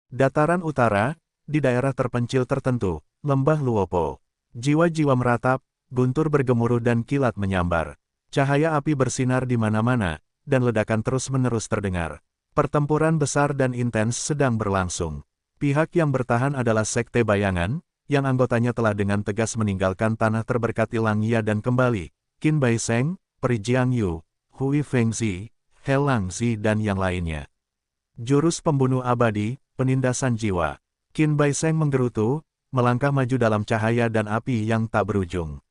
Dataran utara, di daerah terpencil tertentu, lembah Luopo. Jiwa-jiwa meratap, guntur bergemuruh dan kilat menyambar. Cahaya api bersinar di mana-mana, dan ledakan terus-menerus terdengar. Pertempuran besar dan intens sedang berlangsung. Pihak yang bertahan adalah Sekte Bayangan, yang anggotanya telah dengan tegas meninggalkan tanah terberkati Langya dan kembali, Qin Bai Sheng, Pri Jiangyu, Hui Fengzi, He Langzi dan yang lainnya. Jurus pembunuh abadi, penindasan jiwa. Qin Bai Sheng menggerutu, melangkah maju dalam cahaya dan api yang tak berujung.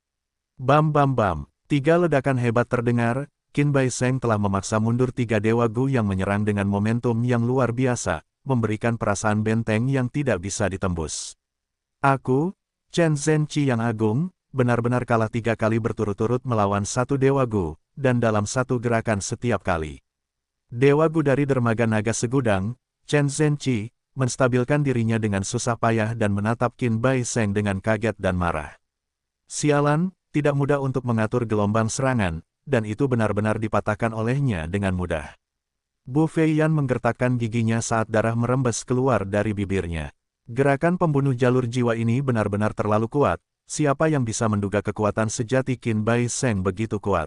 Bam bam bam, 3 ledakan hebat terdengar, Qin Bai Sheng telah memaksa mundur 3 Dewa Gu yang menyerang dengan momentum yang luar biasa, memberikan perasaan benteng yang tidak bisa ditembus. Aku, Chen Zhenqi yang agung, benar-benar kalah 3 kali berturut-turut melawan 1 Dewa Gu, dan dalam 1 gerakan setiap kali. Dewa Gu dari dermaga naga segudang, Chen Zhenqi, menstabilkan dirinya dengan susah payah dan menatap Qin Bai Sheng dengan kaget dan marah. Sialan, tidak mudah untuk mengatur gelombang serangan, dan itu benar-benar dipatahkan olehnya dengan mudah. Bu Feiyan menggertakkan giginya saat darah merembes keluar dari bibirnya. Gerakan pembunuh jalur jiwa ini benar-benar terlalu kuat, siapa yang bisa menduga kekuatan sejati Qin Bai Sheng begitu kuat.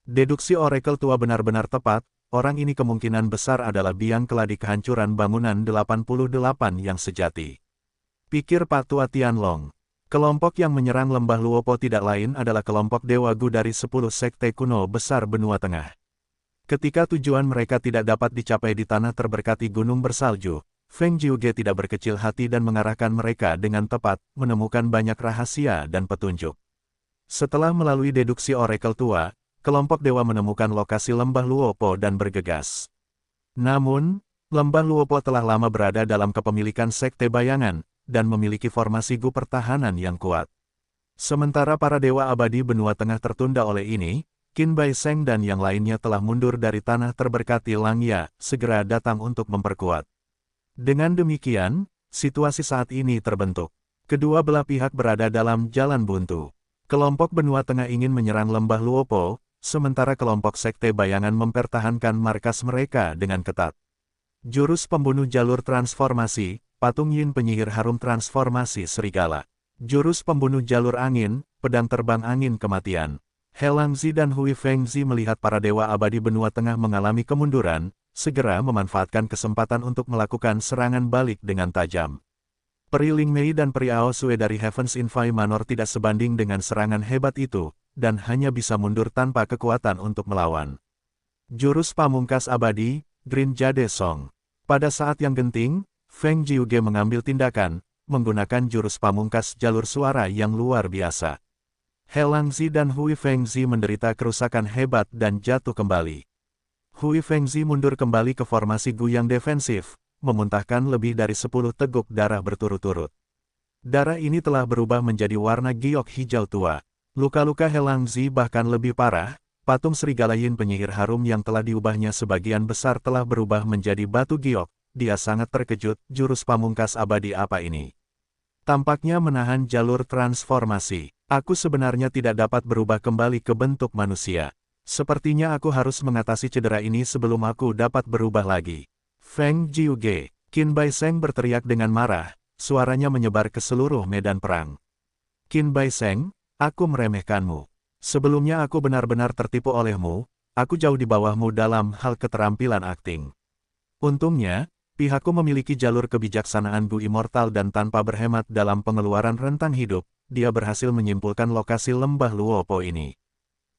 Deduksi Oracle tua benar-benar tepat, orang ini kemungkinan besar adalah biang keladi kehancuran bangunan 88 yang sejati. Pikir Pak Tua Tianlong. Kelompok yang menyerang lembah Luopo tidak lain adalah kelompok Dewa Gu dari 10 sekte kuno besar benua tengah. Ketika tujuan mereka tidak dapat dicapai di tanah terberkati gunung bersalju, Feng Jiuge tidak berkecil hati dan mengarahkan mereka dengan tepat, menemukan banyak rahasia dan petunjuk. Setelah melalui deduksi Oracle tua, kelompok dewa menemukan lokasi lembah Luopo dan bergegas. Namun, lembah Luopo telah lama berada dalam kepemilikan Sekte Bayangan, dan memiliki formasi Gu pertahanan yang kuat. Sementara para dewa abadi benua tengah tertunda oleh ini, Qin Bai Sheng dan yang lainnya telah mundur dari tanah terberkati Langya, segera datang untuk memperkuat. Dengan demikian, situasi saat ini terbentuk. Kedua belah pihak berada dalam jalan buntu. Kelompok benua tengah ingin menyerang lembah Luopo, sementara kelompok Sekte Bayangan mempertahankan markas mereka dengan ketat. Jurus pembunuh jalur transformasi, Patung Yin penyihir harum transformasi serigala. Jurus pembunuh jalur angin, pedang terbang angin kematian. He Langzi dan Hui Fengzi melihat para dewa abadi benua tengah mengalami kemunduran, segera memanfaatkan kesempatan untuk melakukan serangan balik dengan tajam. Peri Ling Mei dan Peri Ao Sue dari Heavens Infy Manor tidak sebanding dengan serangan hebat itu, dan hanya bisa mundur tanpa kekuatan untuk melawan. Jurus pamungkas abadi, Green Jade Song. Pada saat yang genting, Feng Jiuge mengambil tindakan, menggunakan jurus pamungkas jalur suara yang luar biasa. He Langzi dan Hui Fengzi menderita kerusakan hebat dan jatuh kembali. Hui Fengzi mundur kembali ke formasi Gu yang defensif, memuntahkan lebih dari 10 teguk darah berturut-turut. Darah ini telah berubah menjadi warna giok hijau tua. Luka-luka He Langzi bahkan lebih parah, patung serigala Yin penyihir harum yang telah diubahnya sebagian besar telah berubah menjadi batu giok. Dia sangat terkejut, jurus pamungkas abadi apa ini? Tampaknya menahan jalur transformasi. Aku sebenarnya tidak dapat berubah kembali ke bentuk manusia. Sepertinya aku harus mengatasi cedera ini sebelum aku dapat berubah lagi. Feng Jiuge, Qin Bai Sheng berteriak dengan marah, suaranya menyebar ke seluruh medan perang. Qin Bai Sheng, aku meremehkanmu. Sebelumnya aku benar-benar tertipu olehmu, aku jauh di bawahmu dalam hal keterampilan akting. Untungnya, pihakku memiliki jalur kebijaksanaan Gu Immortal dan tanpa berhemat dalam pengeluaran rentang hidup, dia berhasil menyimpulkan lokasi lembah Luopo ini.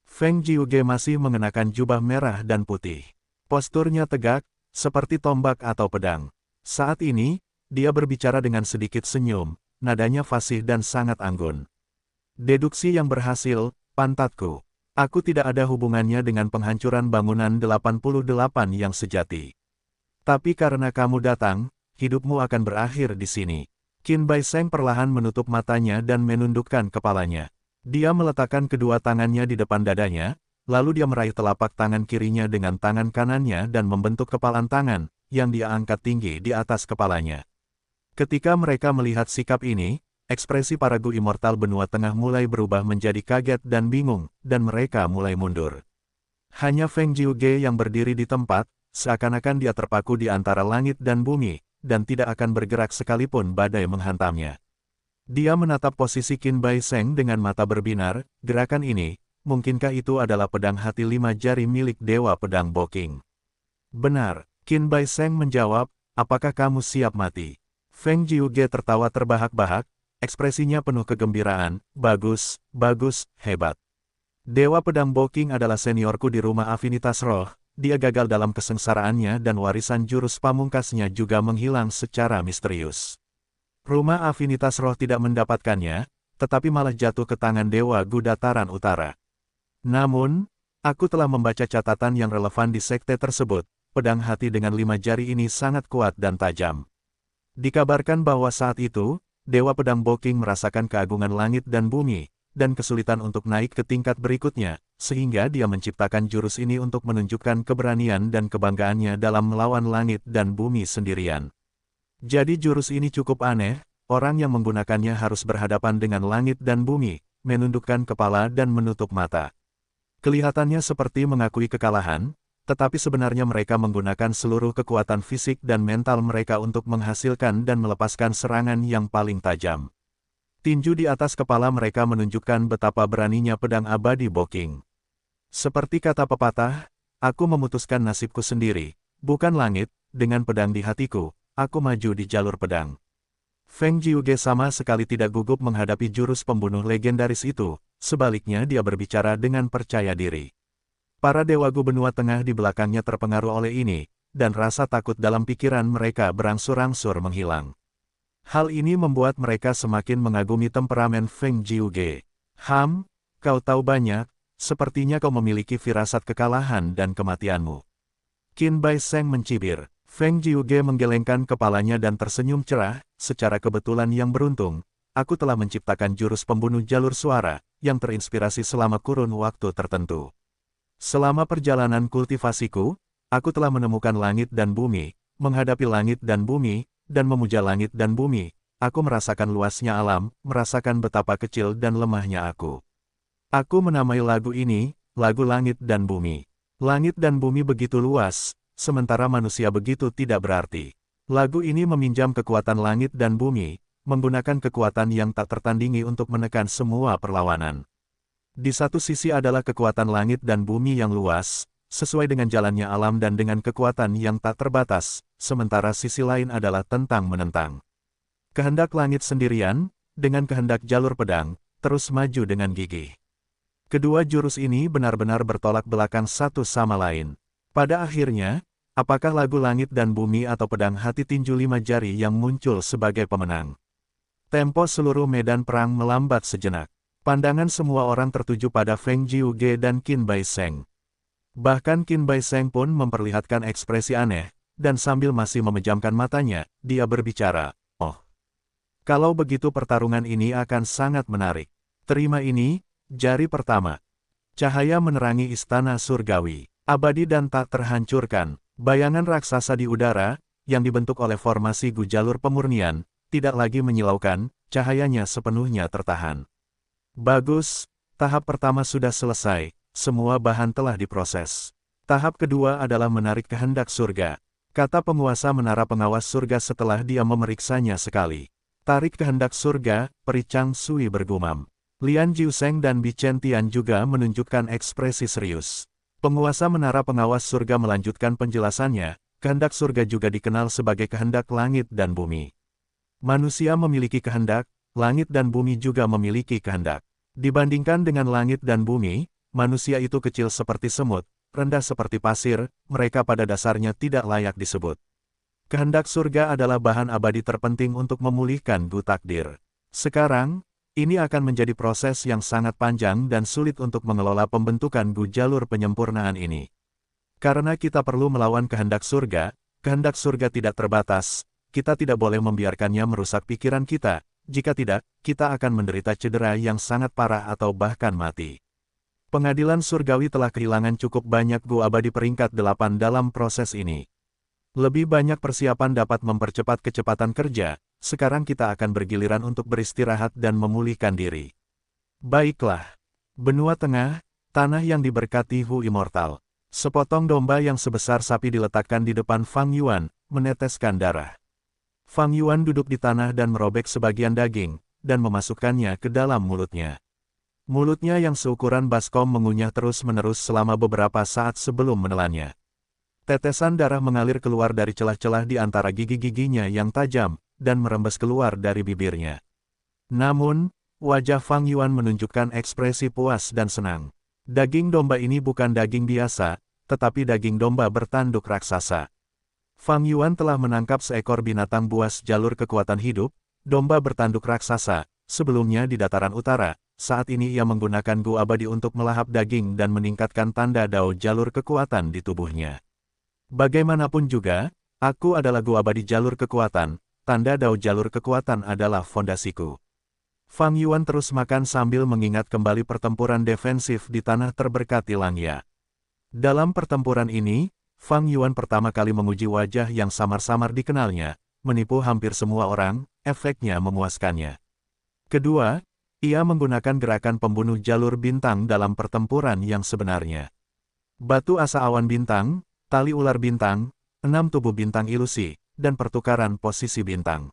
Feng Jiuge masih mengenakan jubah merah dan putih. Posturnya tegak, seperti tombak atau pedang. Saat ini, dia berbicara dengan sedikit senyum, nadanya fasih dan sangat anggun. Deduksi yang berhasil, pantatku. Aku tidak ada hubungannya dengan penghancuran bangunan 88 yang sejati. Tapi karena kamu datang, hidupmu akan berakhir di sini. Qin Bai Sheng perlahan menutup matanya dan menundukkan kepalanya. Dia meletakkan kedua tangannya di depan dadanya, lalu dia meraih telapak tangan kirinya dengan tangan kanannya dan membentuk kepalan tangan, yang dia angkat tinggi di atas kepalanya. Ketika mereka melihat sikap ini, ekspresi para Gu Immortal benua tengah mulai berubah menjadi kaget dan bingung, dan mereka mulai mundur. Hanya Feng Jiuge yang berdiri di tempat, seakan-akan dia terpaku di antara langit dan bumi, dan tidak akan bergerak sekalipun badai menghantamnya. Dia menatap posisi Qin Bai Seng dengan mata berbinar, gerakan ini, mungkinkah itu adalah pedang hati 5 jari milik Dewa Pedang Boking? Benar, Qin Bai Seng menjawab, apakah kamu siap mati? Feng Jiuge tertawa terbahak-bahak, ekspresinya penuh kegembiraan, bagus, bagus, hebat. Dewa Pedang Boking adalah seniorku di rumah Afinitas Roh, dia gagal dalam kesengsaraannya dan warisan jurus pamungkasnya juga menghilang secara misterius. Rumah Afinitas Roh tidak mendapatkannya, tetapi malah jatuh ke tangan Dewa Gu Dataran Utara. Namun, aku telah membaca catatan yang relevan di sekte tersebut, pedang hati dengan 5 jari ini sangat kuat dan tajam. Dikabarkan bahwa saat itu, Dewa Pedang Boking merasakan keagungan langit dan bumi, dan kesulitan untuk naik ke tingkat berikutnya, sehingga dia menciptakan jurus ini untuk menunjukkan keberanian dan kebanggaannya dalam melawan langit dan bumi sendirian. Jadi jurus ini cukup aneh, orang yang menggunakannya harus berhadapan dengan langit dan bumi, menundukkan kepala dan menutup mata. Kelihatannya seperti mengakui kekalahan, tetapi sebenarnya mereka menggunakan seluruh kekuatan fisik dan mental mereka untuk menghasilkan dan melepaskan serangan yang paling tajam. Tinju di atas kepala mereka menunjukkan betapa beraninya pedang abadi Boking. Seperti kata pepatah, aku memutuskan nasibku sendiri, bukan langit, dengan pedang di hatiku, aku maju di jalur pedang. Feng Jiuge sama sekali tidak gugup menghadapi jurus pembunuh legendaris itu, sebaliknya dia berbicara dengan percaya diri. Para Dewa Gu benua tengah di belakangnya terpengaruh oleh ini, dan rasa takut dalam pikiran mereka berangsur-angsur menghilang. Hal ini membuat mereka semakin mengagumi temperamen Feng Jiuge. Kau tahu banyak, sepertinya kau memiliki firasat kekalahan dan kematianmu. Qin Bai Seng mencibir. Feng Jiuge menggelengkan kepalanya dan tersenyum cerah, secara kebetulan yang beruntung, aku telah menciptakan jurus pembunuh jalur suara, yang terinspirasi selama kurun waktu tertentu. Selama perjalanan kultivasiku, aku telah menemukan langit dan bumi, menghadapi langit dan bumi, dan memuja langit dan bumi, aku merasakan luasnya alam, merasakan betapa kecil dan lemahnya aku. Aku menamai lagu ini, lagu langit dan bumi. Langit dan bumi begitu luas, sementara manusia begitu tidak berarti. Lagu ini meminjam kekuatan langit dan bumi, menggunakan kekuatan yang tak tertandingi untuk menekan semua perlawanan. Di satu sisi adalah kekuatan langit dan bumi yang luas, sesuai dengan jalannya alam dan dengan kekuatan yang tak terbatas, sementara sisi lain adalah tentang menentang. Kehendak langit sendirian, dengan kehendak jalur pedang, terus maju dengan gigih. Kedua jurus ini benar-benar bertolak belakang satu sama lain. Pada akhirnya, apakah lagu langit dan bumi atau pedang hati tinju 5 jari yang muncul sebagai pemenang? Tempo seluruh medan perang melambat sejenak. Pandangan semua orang tertuju pada Feng Jiuge dan Qin Bai Seng. Bahkan Qin Bai Seng pun memperlihatkan ekspresi aneh, dan sambil masih memejamkan matanya, dia berbicara, "Oh, kalau begitu pertarungan ini akan sangat menarik. Terima ini, jari pertama." Cahaya menerangi istana surgawi, abadi dan tak terhancurkan. Bayangan raksasa di udara, yang dibentuk oleh formasi Gu jalur pemurnian, tidak lagi menyilaukan, cahayanya sepenuhnya tertahan. Bagus, tahap pertama sudah selesai. Semua bahan telah diproses. Tahap kedua adalah menarik kehendak surga, kata penguasa menara pengawas surga setelah dia memeriksanya sekali. Tarik kehendak surga, Peri Chang Sui bergumam. Lian Jiuseng dan Bi Chen Tian juga menunjukkan ekspresi serius. Penguasa menara pengawas surga melanjutkan penjelasannya, kehendak surga juga dikenal sebagai kehendak langit dan bumi. Manusia memiliki kehendak, langit dan bumi juga memiliki kehendak. Dibandingkan dengan langit dan bumi, manusia itu kecil seperti semut, rendah seperti pasir, mereka pada dasarnya tidak layak disebut. Kehendak surga adalah bahan abadi terpenting untuk memulihkan Gu takdir. Sekarang, ini akan menjadi proses yang sangat panjang dan sulit untuk mengelola pembentukan Gu jalur penyempurnaan ini. Karena kita perlu melawan kehendak surga tidak terbatas, kita tidak boleh membiarkannya merusak pikiran kita, jika tidak, kita akan menderita cedera yang sangat parah atau bahkan mati. Pengadilan surgawi telah kehilangan cukup banyak Gu abadi peringkat 8 dalam proses ini. Lebih banyak persiapan dapat mempercepat kecepatan kerja, sekarang kita akan bergiliran untuk beristirahat dan memulihkan diri. Baiklah. Benua Tengah, tanah yang diberkati Hu Immortal. Sepotong domba yang sebesar sapi diletakkan di depan Fang Yuan, meneteskan darah. Fang Yuan duduk di tanah dan merobek sebagian daging, dan memasukkannya ke dalam mulutnya. Mulutnya yang seukuran baskom mengunyah terus-menerus selama beberapa saat sebelum menelannya. Tetesan darah mengalir keluar dari celah-celah di antara gigi-giginya yang tajam, dan merembes keluar dari bibirnya. Namun, wajah Fang Yuan menunjukkan ekspresi puas dan senang. Daging domba ini bukan daging biasa, tetapi daging domba bertanduk raksasa. Fang Yuan telah menangkap seekor binatang buas jalur kekuatan hidup, domba bertanduk raksasa, sebelumnya di dataran utara. Saat ini ia menggunakan Gu abadi untuk melahap daging dan meningkatkan tanda dao jalur kekuatan di tubuhnya. Bagaimanapun juga, aku adalah Gu abadi jalur kekuatan, tanda dao jalur kekuatan adalah fondasiku. Fang Yuan terus makan sambil mengingat kembali pertempuran defensif di tanah terberkati Langya. Dalam pertempuran ini, Fang Yuan pertama kali menguji wajah yang samar-samar dikenalnya, menipu hampir semua orang, efeknya memuaskannya. Kedua, ia menggunakan gerakan pembunuh jalur bintang dalam pertempuran yang sebenarnya. Batu asa awan bintang, tali ular bintang, 6 tubuh bintang ilusi, dan pertukaran posisi bintang.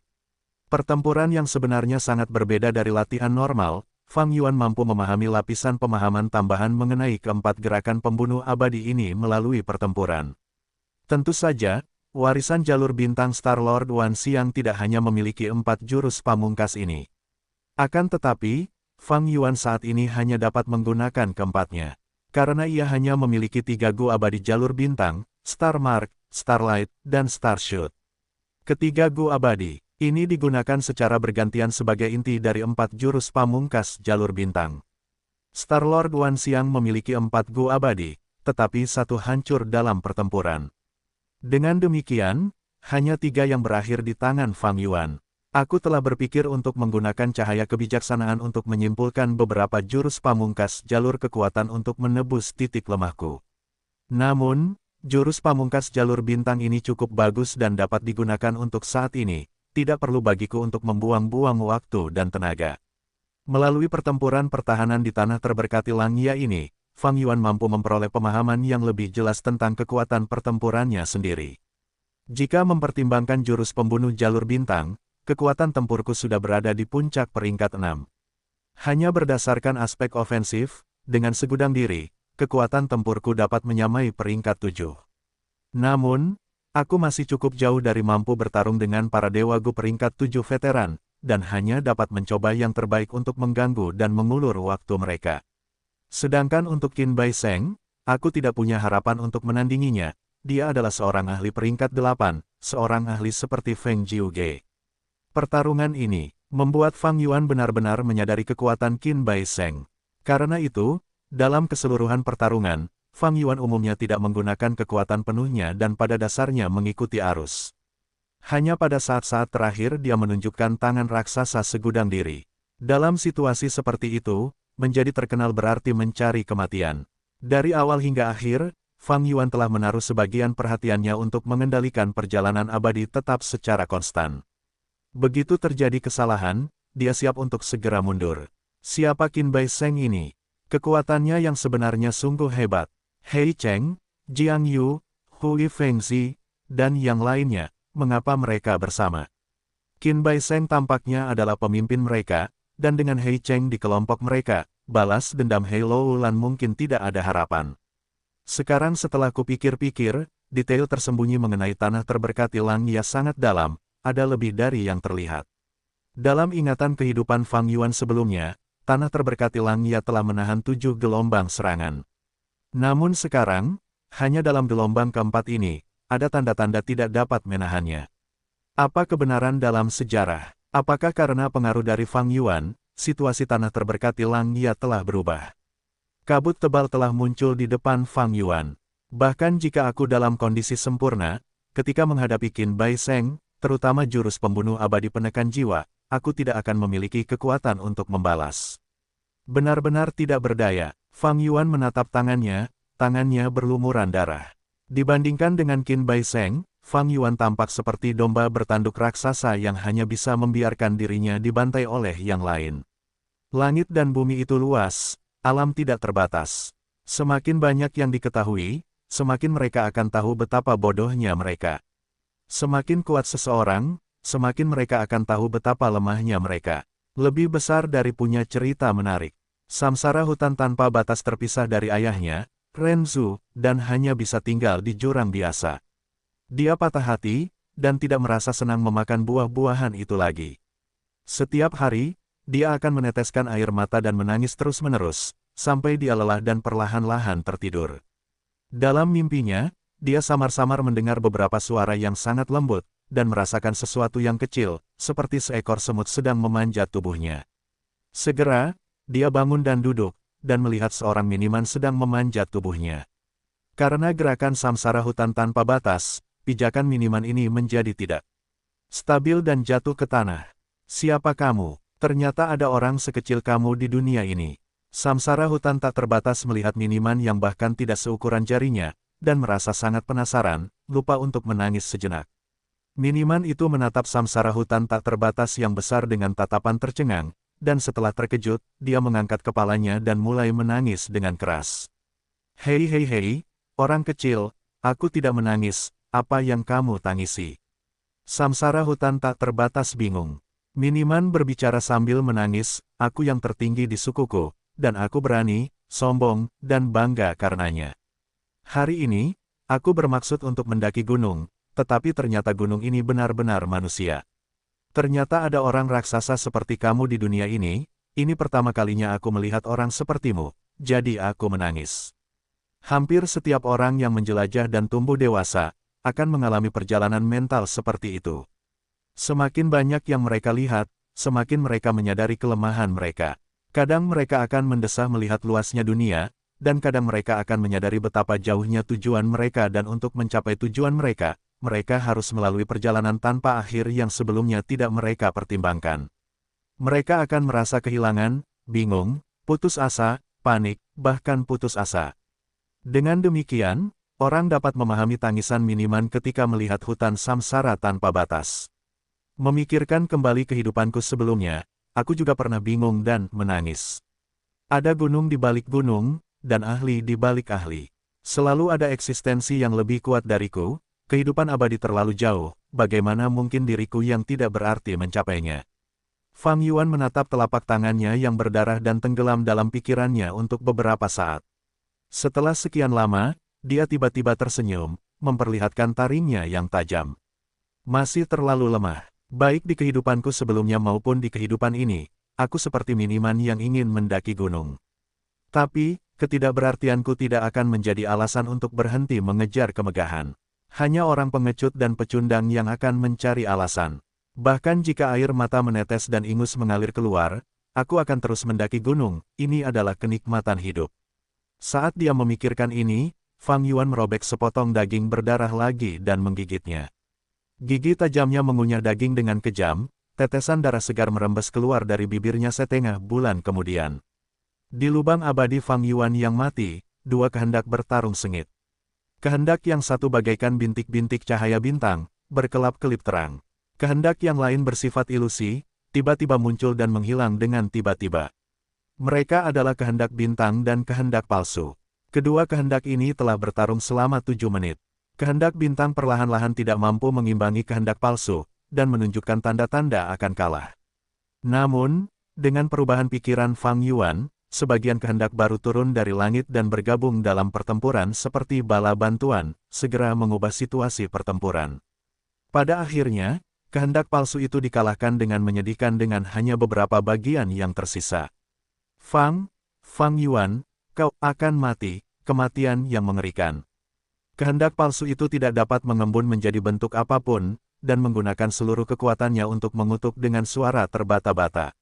Pertempuran yang sebenarnya sangat berbeda dari latihan normal, Fang Yuan mampu memahami lapisan pemahaman tambahan mengenai keempat gerakan pembunuh abadi ini melalui pertempuran. Tentu saja, warisan jalur bintang Star-Lord Wan Xiang tidak hanya memiliki 4 jurus pamungkas ini. Akan tetapi, Fang Yuan saat ini hanya dapat menggunakan keempatnya. Karena ia hanya memiliki 3 Gu abadi jalur bintang, Star Mark, Starlight, dan Star Shoot. Ketiga Gu abadi ini digunakan secara bergantian sebagai inti dari 4 jurus pamungkas jalur bintang. Star-Lord Wan Xiang memiliki 4 Gu abadi, tetapi 1 hancur dalam pertempuran. Dengan demikian, hanya 3 yang berakhir di tangan Fang Yuan. Aku telah berpikir untuk menggunakan cahaya kebijaksanaan untuk menyimpulkan beberapa jurus pamungkas jalur kekuatan untuk menebus titik lemahku. Namun, jurus pamungkas jalur bintang ini cukup bagus dan dapat digunakan untuk saat ini. Tidak perlu bagiku untuk membuang-buang waktu dan tenaga. Melalui pertempuran pertahanan di tanah terberkati Langya ini, Fang Yuan mampu memperoleh pemahaman yang lebih jelas tentang kekuatan pertempurannya sendiri. Jika mempertimbangkan jurus pembunuh jalur bintang, kekuatan tempurku sudah berada di puncak peringkat 6. Hanya berdasarkan aspek ofensif, dengan segudang diri, kekuatan tempurku dapat menyamai peringkat 7. Namun, aku masih cukup jauh dari mampu bertarung dengan para dewa Gu peringkat 7 veteran, dan hanya dapat mencoba yang terbaik untuk mengganggu dan mengulur waktu mereka. Sedangkan untuk Qin Bai Seng, aku tidak punya harapan untuk menandinginya. Dia adalah seorang ahli peringkat 8, seorang ahli seperti Feng Jiuge. Pertarungan ini membuat Fang Yuan benar-benar menyadari kekuatan Qin Bai Seng. Karena itu, dalam keseluruhan pertarungan, Fang Yuan umumnya tidak menggunakan kekuatan penuhnya dan pada dasarnya mengikuti arus. Hanya pada saat-saat terakhir dia menunjukkan tangan raksasa segudang diri. Dalam situasi seperti itu, menjadi terkenal berarti mencari kematian. Dari awal hingga akhir, Fang Yuan telah menaruh sebagian perhatiannya untuk mengendalikan perjalanan abadi tetap secara konstan. Begitu terjadi kesalahan, dia siap untuk segera mundur. Siapa Qin Bai Seng ini? Kekuatannya yang sebenarnya sungguh hebat. Hei Cheng, Jiang Yu, Hui Fengzi, dan yang lainnya, mengapa mereka bersama? Qin Bai Seng tampaknya adalah pemimpin mereka, dan dengan Hei Cheng di kelompok mereka, balas dendam Hei Loulan mungkin tidak ada harapan. Sekarang setelah kupikir-pikir, detail tersembunyi mengenai tanah terberkati Langya sangat dalam, ada lebih dari yang terlihat. Dalam ingatan kehidupan Fang Yuan sebelumnya, tanah terberkati Langya telah menahan 7 gelombang serangan. Namun sekarang, hanya dalam gelombang keempat ini, ada tanda-tanda tidak dapat menahannya. Apa kebenaran dalam sejarah? Apakah karena pengaruh dari Fang Yuan, situasi tanah terberkati Langya telah berubah? Kabut tebal telah muncul di depan Fang Yuan. Bahkan jika aku dalam kondisi sempurna, ketika menghadapi Qin Bai Seng, terutama jurus pembunuh abadi penekan jiwa, aku tidak akan memiliki kekuatan untuk membalas. Benar-benar tidak berdaya. Fang Yuan menatap tangannya berlumuran darah. Dibandingkan dengan Qin Bai Seng, Fang Yuan tampak seperti domba bertanduk raksasa yang hanya bisa membiarkan dirinya dibantai oleh yang lain. Langit dan bumi itu luas, alam tidak terbatas. Semakin banyak yang diketahui, semakin mereka akan tahu betapa bodohnya mereka. Semakin kuat seseorang, semakin mereka akan tahu betapa lemahnya mereka. Lebih besar dari punya cerita menarik. Samsara hutan tanpa batas terpisah dari ayahnya, Renzu, dan hanya bisa tinggal di jurang biasa. Dia patah hati, dan tidak merasa senang memakan buah-buahan itu lagi. Setiap hari, dia akan meneteskan air mata dan menangis terus-menerus, sampai dia lelah dan perlahan-lahan tertidur. Dalam mimpinya, dia samar-samar mendengar beberapa suara yang sangat lembut, dan merasakan sesuatu yang kecil, seperti seekor semut sedang memanjat tubuhnya. Segera, dia bangun dan duduk, dan melihat seorang Miniman sedang memanjat tubuhnya. Karena gerakan samsara hutan tanpa batas, pijakan Miniman ini menjadi tidak stabil dan jatuh ke tanah. Siapa kamu? Ternyata ada orang sekecil kamu di dunia ini. Samsara hutan tak terbatas melihat Miniman yang bahkan tidak seukuran jarinya, dan merasa sangat penasaran, lupa untuk menangis sejenak. Miniman itu menatap samsara hutan tak terbatas yang besar dengan tatapan tercengang, dan setelah terkejut, dia mengangkat kepalanya dan mulai menangis dengan keras. Hei hei hei, orang kecil, aku tidak menangis, apa yang kamu tangisi? Samsara hutan tak terbatas bingung. Miniman berbicara sambil menangis, aku yang tertinggi di sukuku, dan aku berani, sombong, dan bangga karenanya. Hari ini, aku bermaksud untuk mendaki gunung, tetapi ternyata gunung ini benar-benar manusia. Ternyata ada orang raksasa seperti kamu di dunia ini pertama kalinya aku melihat orang sepertimu, jadi aku menangis. Hampir setiap orang yang menjelajah dan tumbuh dewasa, akan mengalami perjalanan mental seperti itu. Semakin banyak yang mereka lihat, semakin mereka menyadari kelemahan mereka. Kadang mereka akan mendesah melihat luasnya dunia, dan kadang mereka akan menyadari betapa jauhnya tujuan mereka dan untuk mencapai tujuan mereka harus melalui perjalanan tanpa akhir yang sebelumnya tidak mereka pertimbangkan. Mereka akan merasa kehilangan, bingung, putus asa, panik, bahkan putus asa. Dengan demikian, orang dapat memahami tangisan Miniman ketika melihat hutan samsara tanpa batas. Memikirkan kembali kehidupanku sebelumnya, aku juga pernah bingung dan menangis. Ada gunung di balik gunung, dan ahli di balik ahli. Selalu ada eksistensi yang lebih kuat dariku. Kehidupan abadi terlalu jauh, bagaimana mungkin diriku yang tidak berarti mencapainya? Fang Yuan menatap telapak tangannya yang berdarah dan tenggelam dalam pikirannya untuk beberapa saat. Setelah sekian lama, dia tiba-tiba tersenyum, memperlihatkan taringnya yang tajam. Masih terlalu lemah, baik di kehidupanku sebelumnya maupun di kehidupan ini, aku seperti Miniman yang ingin mendaki gunung. Tapi, ketidakberartianku tidak akan menjadi alasan untuk berhenti mengejar kemegahan. Hanya orang pengecut dan pecundang yang akan mencari alasan. Bahkan jika air mata menetes dan ingus mengalir keluar, aku akan terus mendaki gunung, ini adalah kenikmatan hidup. Saat dia memikirkan ini, Fang Yuan merobek sepotong daging berdarah lagi dan menggigitnya. Gigi tajamnya mengunyah daging dengan kejam, tetesan darah segar merembes keluar dari bibirnya setengah bulan kemudian. Di lubang abadi Fang Yuan yang mati, dua kehendak bertarung sengit. Kehendak yang satu bagaikan bintik-bintik cahaya bintang, berkelap-kelip terang. Kehendak yang lain bersifat ilusi, tiba-tiba muncul dan menghilang dengan tiba-tiba. Mereka adalah kehendak bintang dan kehendak palsu. Kedua kehendak ini telah bertarung selama 7 menit. Kehendak bintang perlahan-lahan tidak mampu mengimbangi kehendak palsu, dan menunjukkan tanda-tanda akan kalah. Namun, dengan perubahan pikiran Fang Yuan, sebagian kehendak baru turun dari langit dan bergabung dalam pertempuran seperti bala bantuan, segera mengubah situasi pertempuran. Pada akhirnya, kehendak palsu itu dikalahkan dengan menyedihkan dengan hanya beberapa bagian yang tersisa. Fang Yuan, kau akan mati, kematian yang mengerikan. Kehendak palsu itu tidak dapat mengembun menjadi bentuk apapun, dan menggunakan seluruh kekuatannya untuk mengutuk dengan suara terbata-bata.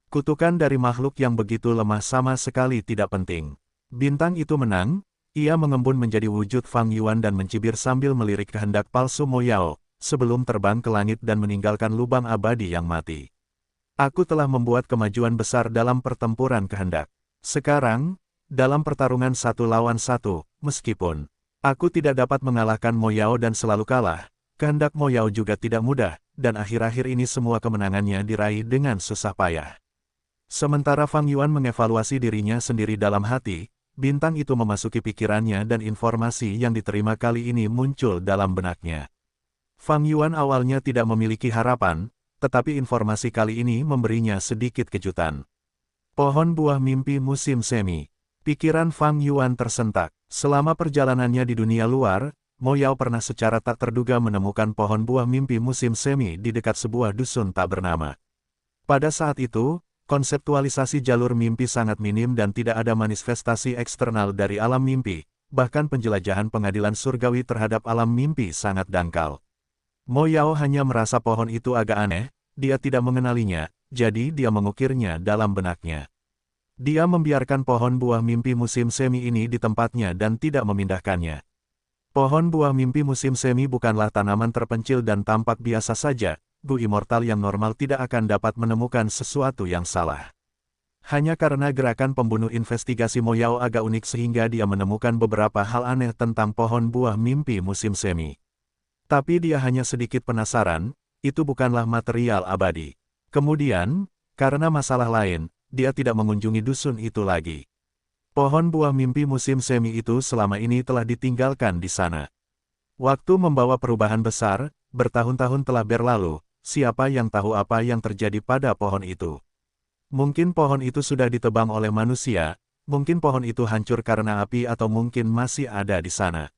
Kutukan dari makhluk yang begitu lemah sama sekali tidak penting. Bintang itu menang, ia mengembun menjadi wujud Fang Yuan dan mencibir sambil melirik kehendak palsu Mo Yao, sebelum terbang ke langit dan meninggalkan lubang abadi yang mati. Aku telah membuat kemajuan besar dalam pertempuran kehendak. Sekarang, dalam pertarungan 1 lawan 1, meskipun aku tidak dapat mengalahkan Mo Yao dan selalu kalah, kehendak Mo Yao juga tidak mudah, dan akhir-akhir ini semua kemenangannya diraih dengan susah payah. Sementara Fang Yuan mengevaluasi dirinya sendiri dalam hati, bintang itu memasuki pikirannya dan informasi yang diterima kali ini muncul dalam benaknya. Fang Yuan awalnya tidak memiliki harapan, tetapi informasi kali ini memberinya sedikit kejutan. Pohon buah mimpi musim semi. Pikiran Fang Yuan tersentak. Selama perjalanannya di dunia luar, Mo Yao pernah secara tak terduga menemukan pohon buah mimpi musim semi di dekat sebuah dusun tak bernama. Pada saat itu, konseptualisasi jalur mimpi sangat minim dan tidak ada manifestasi eksternal dari alam mimpi, bahkan penjelajahan pengadilan surgawi terhadap alam mimpi sangat dangkal. Mo Yao hanya merasa pohon itu agak aneh, dia tidak mengenalinya, jadi dia mengukirnya dalam benaknya. Dia membiarkan pohon buah mimpi musim semi ini di tempatnya dan tidak memindahkannya. Pohon buah mimpi musim semi bukanlah tanaman terpencil dan tampak biasa saja, Gu Immortal yang normal tidak akan dapat menemukan sesuatu yang salah. Hanya karena gerakan pembunuh investigasi Mo Yao agak unik sehingga dia menemukan beberapa hal aneh tentang pohon buah mimpi musim semi. Tapi dia hanya sedikit penasaran, itu bukanlah material abadi. Kemudian, karena masalah lain, dia tidak mengunjungi dusun itu lagi. Pohon buah mimpi musim semi itu selama ini telah ditinggalkan di sana. Waktu membawa perubahan besar, bertahun-tahun telah berlalu, siapa yang tahu apa yang terjadi pada pohon itu. Mungkin pohon itu sudah ditebang oleh manusia, mungkin pohon itu hancur karena api atau mungkin masih ada di sana.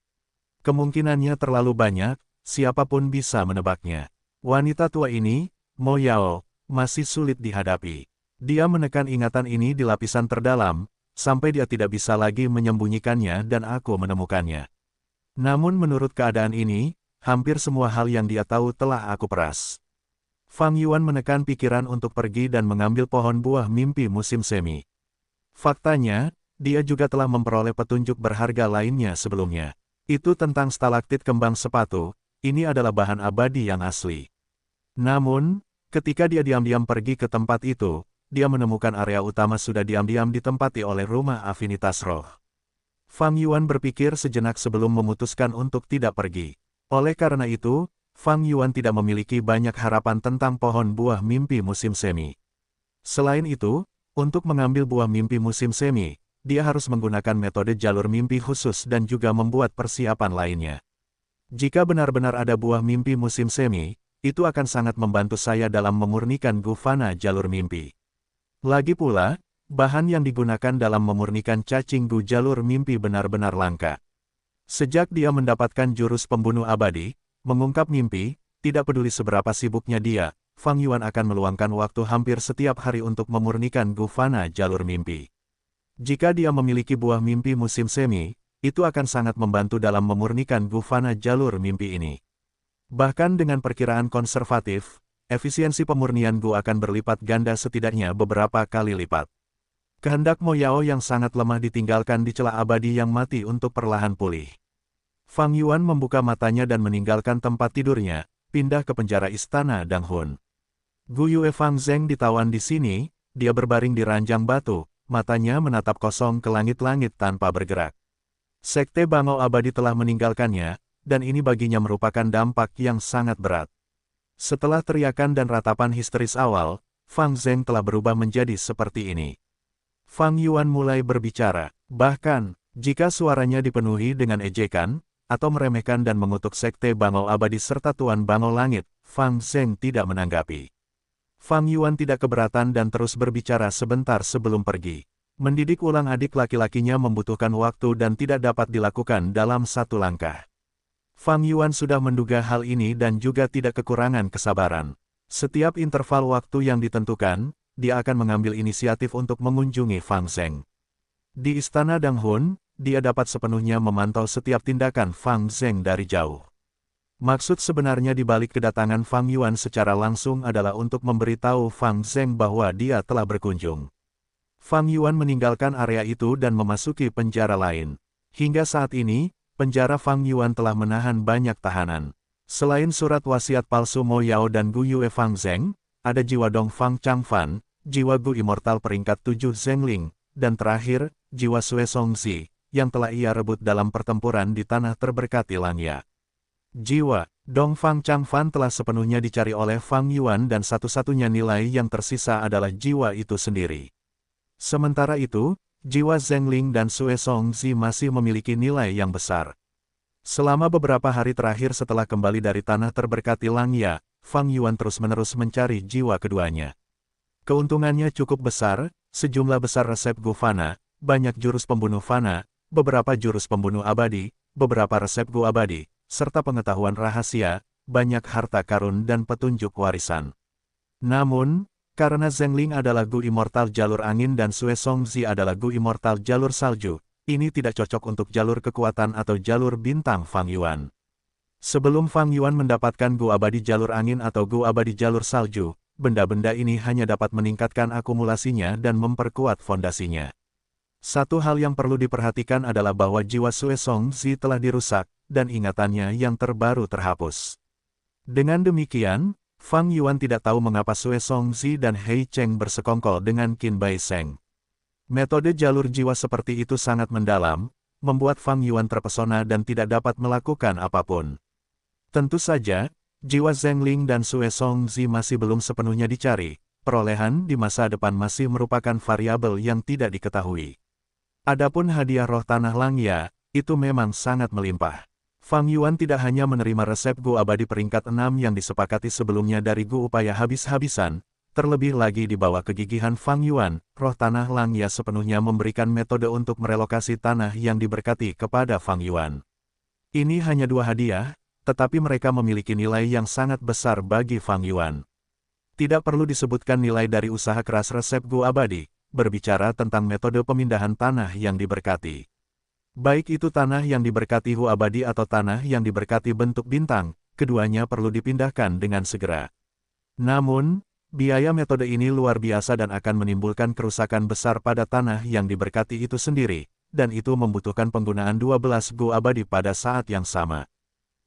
Kemungkinannya terlalu banyak, siapapun bisa menebaknya. Wanita tua ini, Mo Yao, masih sulit dihadapi. Dia menekan ingatan ini di lapisan terdalam, sampai dia tidak bisa lagi menyembunyikannya dan aku menemukannya. Namun menurut keadaan ini, hampir semua hal yang dia tahu telah aku peras. Fang Yuan menekan pikiran untuk pergi dan mengambil pohon buah mimpi musim semi. Faktanya, dia juga telah memperoleh petunjuk berharga lainnya sebelumnya. Itu tentang stalaktit kembang sepatu, ini adalah bahan abadi yang asli. Namun, ketika dia diam-diam pergi ke tempat itu, dia menemukan area utama sudah diam-diam ditempati oleh rumah afinitas roh. Fang Yuan berpikir sejenak sebelum memutuskan untuk tidak pergi. Oleh karena itu, Fang Yuan tidak memiliki banyak harapan tentang pohon buah mimpi musim semi. Selain itu, untuk mengambil buah mimpi musim semi, dia harus menggunakan metode jalur mimpi khusus dan juga membuat persiapan lainnya. Jika benar-benar ada buah mimpi musim semi, itu akan sangat membantu saya dalam memurnikan gufana jalur mimpi. Lagi pula, bahan yang digunakan dalam memurnikan cacing gu jalur mimpi benar-benar langka. Sejak dia mendapatkan jurus pembunuh abadi, mengungkap mimpi, tidak peduli seberapa sibuknya dia, Fang Yuan akan meluangkan waktu hampir setiap hari untuk memurnikan gufana jalur mimpi. Jika dia memiliki buah mimpi musim semi, itu akan sangat membantu dalam memurnikan gufana jalur mimpi ini. Bahkan dengan perkiraan konservatif, efisiensi pemurnian Gu akan berlipat ganda setidaknya beberapa kali lipat. Kehendak Mo Yao yang sangat lemah ditinggalkan di celah abadi yang mati untuk perlahan pulih. Fang Yuan membuka matanya dan meninggalkan tempat tidurnya, pindah ke penjara istana Danghun. Gu Yue Fang Zeng ditawan di sini, dia berbaring di ranjang batu, matanya menatap kosong ke langit-langit tanpa bergerak. Sekte Bangau Abadi telah meninggalkannya, dan ini baginya merupakan dampak yang sangat berat. Setelah teriakan dan ratapan histeris awal, Fang Zeng telah berubah menjadi seperti ini. Fang Yuan mulai berbicara, bahkan, jika suaranya dipenuhi dengan ejekan, atau meremehkan dan mengutuk Sekte Bangau Abadi serta Tuan Bangau Langit, Fang Zeng tidak menanggapi. Fang Yuan tidak keberatan dan terus berbicara sebentar sebelum pergi. Mendidik ulang adik laki-lakinya membutuhkan waktu dan tidak dapat dilakukan dalam satu langkah. Fang Yuan sudah menduga hal ini dan juga tidak kekurangan kesabaran. Setiap interval waktu yang ditentukan, dia akan mengambil inisiatif untuk mengunjungi Fang Zeng. Di istana Danghun, dia dapat sepenuhnya memantau setiap tindakan Fang Zeng dari jauh. Maksud sebenarnya di balik kedatangan Fang Yuan secara langsung adalah untuk memberitahu Fang Zeng bahwa dia telah berkunjung. Fang Yuan meninggalkan area itu dan memasuki penjara lain. Hingga saat ini, penjara Fang Yuan telah menahan banyak tahanan. Selain surat wasiat palsu Mo Yao dan Gu Yue Fang Zeng, ada jiwa Dong Fang Changfan, jiwa Gu Immortal peringkat 7 Zengling, dan terakhir, jiwa Sue Songzi, yang telah ia rebut dalam pertempuran di tanah terberkati Langya. Jiwa Dong Fang Changfan telah sepenuhnya dicari oleh Fang Yuan dan satu-satunya nilai yang tersisa adalah jiwa itu sendiri. Sementara itu, jiwa Zengling dan Sue Songzi masih memiliki nilai yang besar. Selama beberapa hari terakhir setelah kembali dari tanah terberkati Langya, Fang Yuan terus-menerus mencari jiwa keduanya. Keuntungannya cukup besar, sejumlah besar resep Gu Fana, banyak jurus pembunuh Fana, beberapa jurus pembunuh abadi, beberapa resep Gu abadi, serta pengetahuan rahasia, banyak harta karun dan petunjuk warisan. Namun, karena Zhengling adalah Gu Immortal jalur angin dan Sue Songzi adalah Gu Immortal jalur salju, ini tidak cocok untuk jalur kekuatan atau jalur bintang Fang Yuan. Sebelum Fang Yuan mendapatkan Gu abadi jalur angin atau Gu abadi jalur salju, benda-benda ini hanya dapat meningkatkan akumulasinya dan memperkuat fondasinya. Satu hal yang perlu diperhatikan adalah bahwa jiwa Sue Songzi telah dirusak, dan ingatannya yang terbaru terhapus. Dengan demikian, Fang Yuan tidak tahu mengapa Sue Songzi dan Hei Cheng bersekongkol dengan Qin Bai Seng. Metode jalur jiwa seperti itu sangat mendalam, membuat Fang Yuan terpesona dan tidak dapat melakukan apapun. Tentu saja, jiwa Zhengling dan Sue Songzi masih belum sepenuhnya dicari, perolehan di masa depan masih merupakan variabel yang tidak diketahui. Adapun hadiah roh tanah Langya, itu memang sangat melimpah. Fang Yuan tidak hanya menerima resep Gu abadi peringkat 6 yang disepakati sebelumnya dari Gu upaya habis-habisan, terlebih lagi di bawah kegigihan Fang Yuan, roh tanah Langya sepenuhnya memberikan metode untuk merelokasi tanah yang diberkati kepada Fang Yuan. Ini hanya 2 hadiah, tetapi mereka memiliki nilai yang sangat besar bagi Fang Yuan. Tidak perlu disebutkan nilai dari usaha keras resep Gu abadi, berbicara tentang metode pemindahan tanah yang diberkati. Baik itu tanah yang diberkati Gu abadi atau tanah yang diberkati bentuk bintang, keduanya perlu dipindahkan dengan segera. Namun, biaya metode ini luar biasa dan akan menimbulkan kerusakan besar pada tanah yang diberkati itu sendiri, dan itu membutuhkan penggunaan 12 Gu abadi pada saat yang sama.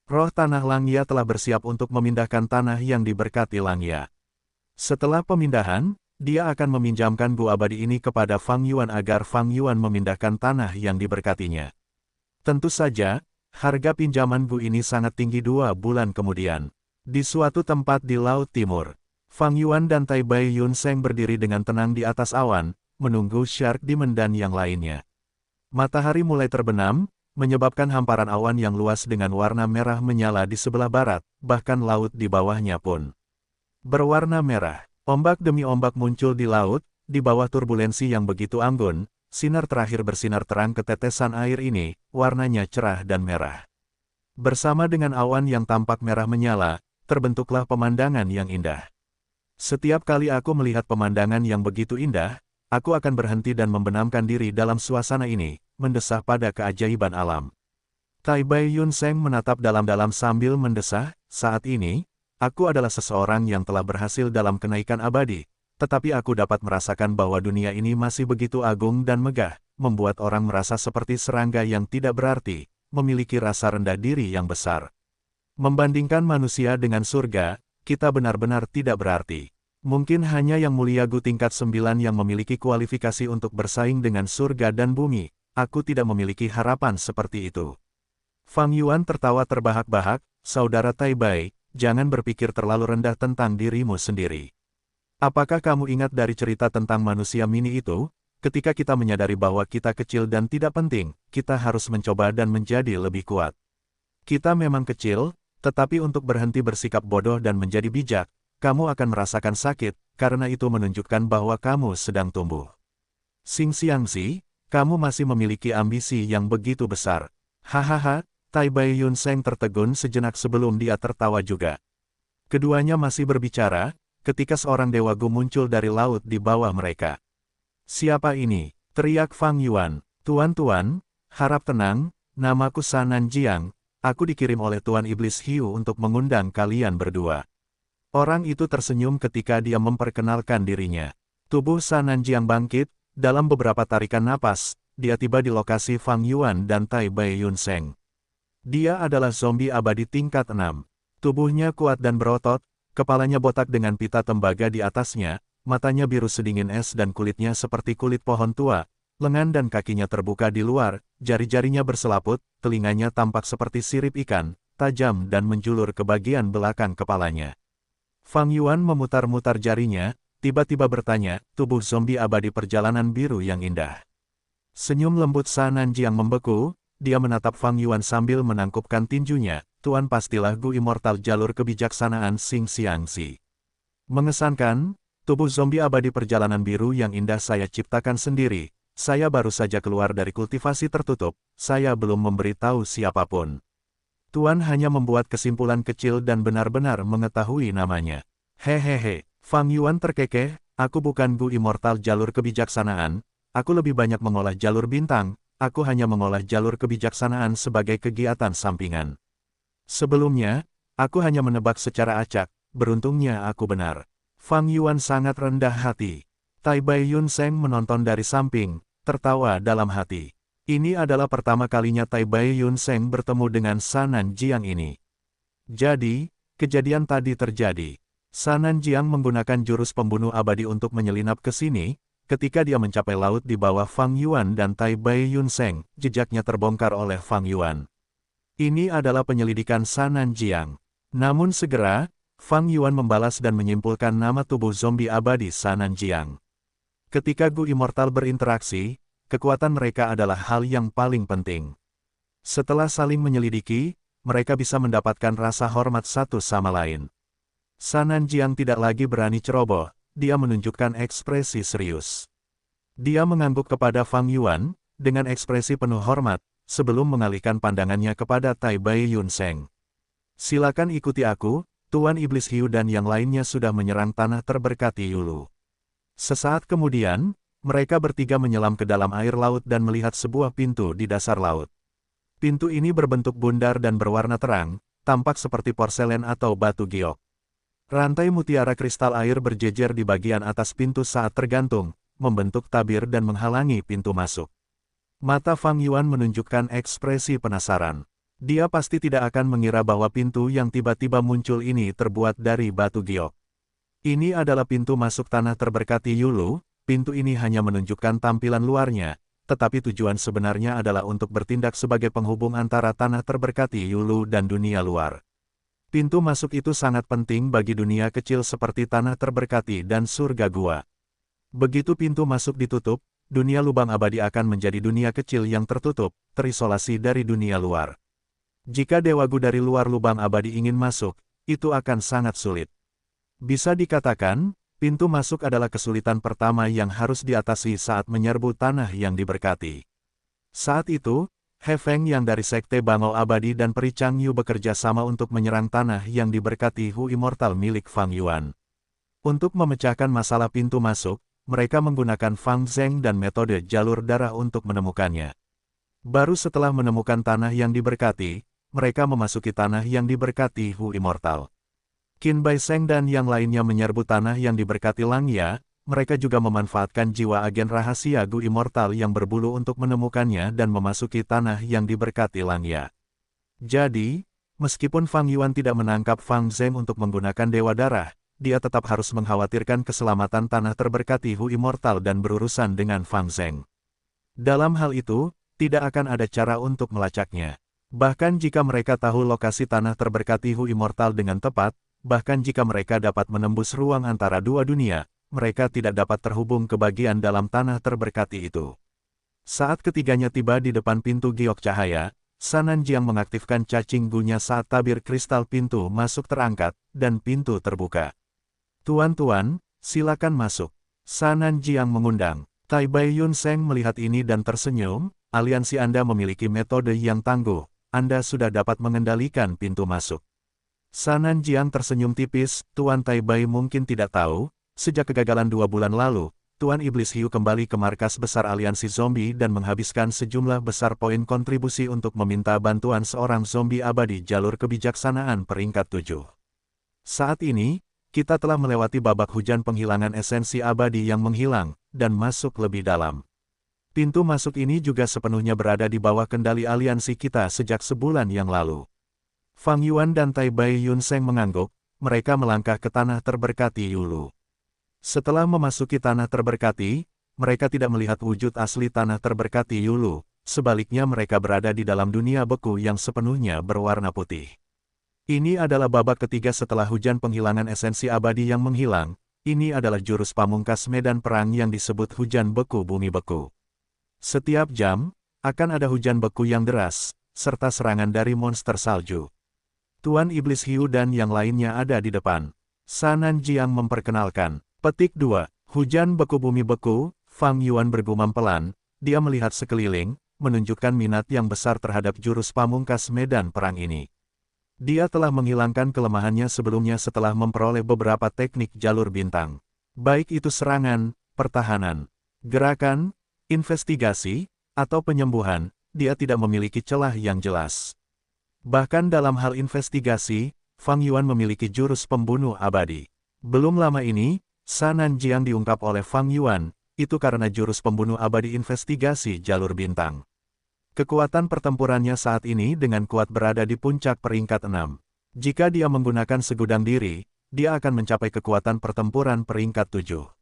Roh tanah Langya telah bersiap untuk memindahkan tanah yang diberkati Langya. Setelah pemindahan, dia akan meminjamkan Gu abadi ini kepada Fang Yuan agar Fang Yuan memindahkan tanah yang diberkatinya. Tentu saja, harga pinjaman Gu ini sangat tinggi 2 bulan kemudian. Di suatu tempat di Laut Timur, Fang Yuan dan Tai Bai Yun Seng berdiri dengan tenang di atas awan, menunggu Shark Demon dan yang lainnya. Matahari mulai terbenam, menyebabkan hamparan awan yang luas dengan warna merah menyala di sebelah barat, bahkan laut di bawahnya pun berwarna merah. Ombak demi ombak muncul di laut, di bawah turbulensi yang begitu anggun, sinar terakhir bersinar terang ke tetesan air ini, warnanya cerah dan merah. Bersama dengan awan yang tampak merah menyala, terbentuklah pemandangan yang indah. Setiap kali aku melihat pemandangan yang begitu indah, aku akan berhenti dan membenamkan diri dalam suasana ini, mendesah pada keajaiban alam. Tai Bai Yun Seng menatap dalam-dalam sambil mendesah, saat ini, aku adalah seseorang yang telah berhasil dalam kenaikan abadi, tetapi aku dapat merasakan bahwa dunia ini masih begitu agung dan megah, membuat orang merasa seperti serangga yang tidak berarti, memiliki rasa rendah diri yang besar. Membandingkan manusia dengan surga, kita benar-benar tidak berarti. Mungkin hanya yang mulia Gu tingkat 9 yang memiliki kualifikasi untuk bersaing dengan surga dan bumi. Aku tidak memiliki harapan seperti itu. Fang Yuan tertawa terbahak-bahak, saudara Tai Bai, jangan berpikir terlalu rendah tentang dirimu sendiri. Apakah kamu ingat dari cerita tentang manusia mini itu? Ketika kita menyadari bahwa kita kecil dan tidak penting, kita harus mencoba dan menjadi lebih kuat. Kita memang kecil, tetapi untuk berhenti bersikap bodoh dan menjadi bijak, kamu akan merasakan sakit, karena itu menunjukkan bahwa kamu sedang tumbuh. Xing Xiangxi, kamu masih memiliki ambisi yang begitu besar. Hahaha, Tai Bai Yun Seng tertegun sejenak sebelum dia tertawa juga. Keduanya masih berbicara, ketika seorang dewa Gu muncul dari laut di bawah mereka. Siapa ini? Teriak Fang Yuan. Tuan-tuan, harap tenang, namaku Sanan Jiang, aku dikirim oleh Tuan Iblis Hiu untuk mengundang kalian berdua. Orang itu tersenyum ketika dia memperkenalkan dirinya. Tubuh Sanan Jiang bangkit. Dalam beberapa tarikan napas, dia tiba di lokasi Fang Yuan dan Tai Bai Yun Seng. Dia adalah zombie abadi tingkat 6. Tubuhnya kuat dan berotot, kepalanya botak dengan pita tembaga di atasnya, matanya biru sedingin es dan kulitnya seperti kulit pohon tua, lengan dan kakinya terbuka di luar, jari-jarinya berselaput, telinganya tampak seperti sirip ikan, tajam dan menjulur ke bagian belakang kepalanya. Fang Yuan memutar-mutar jarinya, tiba-tiba bertanya, tubuh zombie abadi perjalanan biru yang indah. Senyum lembut Sanan Jiang membeku, dia menatap Fang Yuan sambil menangkupkan tinjunya. Tuan, pastilah Gu Immortal jalur kebijaksanaan Xing Xiangxi. Mengesankan, tubuh zombie abadi perjalanan biru yang indah saya ciptakan sendiri. Saya baru saja keluar dari kultivasi tertutup, saya belum memberitahu siapapun. Tuan hanya membuat kesimpulan kecil dan benar-benar mengetahui namanya. Hehehe, Fang Yuan terkekeh, aku bukan Gu Immortal jalur kebijaksanaan, aku lebih banyak mengolah jalur bintang, aku hanya mengolah jalur kebijaksanaan sebagai kegiatan sampingan. Sebelumnya, aku hanya menebak secara acak, beruntungnya aku benar. Fang Yuan sangat rendah hati. Tai Bai Yun Seng menonton dari samping, tertawa dalam hati. Ini adalah pertama kalinya Tai Bai Yun Seng bertemu dengan Sanan Jiang ini. Jadi, kejadian tadi terjadi. Sanan Jiang menggunakan jurus pembunuh abadi untuk menyelinap ke sini. Ketika dia mencapai laut di bawah Fang Yuan dan Tai Bai Yun Seng, jejaknya terbongkar oleh Fang Yuan. Ini adalah penyelidikan Sanan Jiang. Namun segera, Fang Yuan membalas dan menyimpulkan nama tubuh zombie abadi Sanan Jiang. Ketika Gu Immortal berinteraksi, kekuatan mereka adalah hal yang paling penting. Setelah saling menyelidiki, mereka bisa mendapatkan rasa hormat satu sama lain. Sanan Jiang tidak lagi berani ceroboh, dia menunjukkan ekspresi serius. Dia mengangguk kepada Fang Yuan, dengan ekspresi penuh hormat, sebelum mengalihkan pandangannya kepada Tai Bai Yun Seng. Silakan ikuti aku, Tuan Iblis Hiu dan yang lainnya sudah menyerang tanah terberkati Yulu. Sesaat kemudian, mereka bertiga menyelam ke dalam air laut dan melihat sebuah pintu di dasar laut. Pintu ini berbentuk bundar dan berwarna terang, tampak seperti porselen atau batu giok. Rantai mutiara kristal air berjejer di bagian atas pintu saat tergantung, membentuk tabir dan menghalangi pintu masuk. Mata Fang Yuan menunjukkan ekspresi penasaran. Dia pasti tidak akan mengira bahwa pintu yang tiba-tiba muncul ini terbuat dari batu giok. Ini adalah pintu masuk tanah terberkati Yulu. Pintu ini hanya menunjukkan tampilan luarnya, tetapi tujuan sebenarnya adalah untuk bertindak sebagai penghubung antara tanah terberkati Yulu dan dunia luar. Pintu masuk itu sangat penting bagi dunia kecil seperti tanah terberkati dan surga gua. Begitu pintu masuk ditutup, dunia lubang abadi akan menjadi dunia kecil yang tertutup, terisolasi dari dunia luar. Jika Dewa Gu dari luar lubang abadi ingin masuk, itu akan sangat sulit. Bisa dikatakan, pintu masuk adalah kesulitan pertama yang harus diatasi saat menyerbu tanah yang diberkati. Saat itu, He Feng yang dari Sekte Bangau Abadi dan Peri Chang Yu bekerja sama untuk menyerang tanah yang diberkati Hu Immortal milik Fang Yuan. Untuk memecahkan masalah pintu masuk, mereka menggunakan Fang Zheng dan metode jalur darah untuk menemukannya. Baru setelah menemukan tanah yang diberkati, mereka memasuki tanah yang diberkati Hu Immortal. Qin Bai Sheng dan yang lainnya menyerbu tanah yang diberkati Langya, mereka juga memanfaatkan jiwa agen rahasia Gu Immortal yang berbulu untuk menemukannya dan memasuki tanah yang diberkati Langya. Jadi, meskipun Fang Yuan tidak menangkap Fang Zheng untuk menggunakan Dewa Darah, dia tetap harus mengkhawatirkan keselamatan tanah terberkati Hu Immortal dan berurusan dengan Fang Zheng. Dalam hal itu, tidak akan ada cara untuk melacaknya. Bahkan jika mereka tahu lokasi tanah terberkati Hu Immortal dengan tepat, bahkan jika mereka dapat menembus ruang antara dua dunia, mereka tidak dapat terhubung ke bagian dalam tanah terberkati itu. Saat ketiganya tiba di depan pintu giok cahaya, Sanan Jiang mengaktifkan cacing gunya saat tabir kristal pintu masuk terangkat, dan pintu terbuka. Tuan-tuan, silakan masuk. Sanan Jiang mengundang. Tai Bai Yun Seng melihat ini dan tersenyum, aliansi Anda memiliki metode yang tangguh, Anda sudah dapat mengendalikan pintu masuk. Sanan Jiang tersenyum tipis, Tuan Tai Bai mungkin tidak tahu, sejak kegagalan 2 bulan lalu, Tuan Iblis Hiu kembali ke markas besar aliansi zombie dan menghabiskan sejumlah besar poin kontribusi untuk meminta bantuan seorang zombie abadi jalur kebijaksanaan peringkat 7. Saat ini, kita telah melewati babak hujan penghilangan esensi abadi yang menghilang, dan masuk lebih dalam. Pintu masuk ini juga sepenuhnya berada di bawah kendali aliansi kita sejak sebulan yang lalu. Fang Yuan dan Tai Bai Yun Seng mengangguk, mereka melangkah ke tanah terberkati Yulu. Setelah memasuki tanah terberkati, mereka tidak melihat wujud asli tanah terberkati Yulu, sebaliknya mereka berada di dalam dunia beku yang sepenuhnya berwarna putih. Ini adalah babak ketiga setelah hujan penghilangan esensi abadi yang menghilang. Ini adalah jurus pamungkas medan perang yang disebut hujan beku bumi beku. Setiap jam, Akan ada hujan beku yang deras, serta serangan dari monster salju. Tuan Iblis Hiu dan yang lainnya ada di depan. Sanan Jiang memperkenalkan. Petik 2. Hujan beku bumi beku. Fang Yuan bergumam pelan. Dia melihat sekeliling, menunjukkan minat yang besar terhadap jurus pamungkas medan perang ini. Dia telah menghilangkan kelemahannya sebelumnya setelah memperoleh beberapa teknik jalur bintang. Baik itu serangan, pertahanan, gerakan, investigasi, atau penyembuhan, dia tidak memiliki celah yang jelas. Bahkan dalam hal investigasi, Fang Yuan memiliki jurus pembunuh abadi. Belum lama ini, Sanan Jiang diungkap oleh Fang Yuan, itu karena jurus pembunuh abadi investigasi jalur bintang. Kekuatan pertempurannya saat ini dengan kuat berada di puncak peringkat 6. Jika dia menggunakan segudang diri, dia akan mencapai kekuatan pertempuran peringkat 7.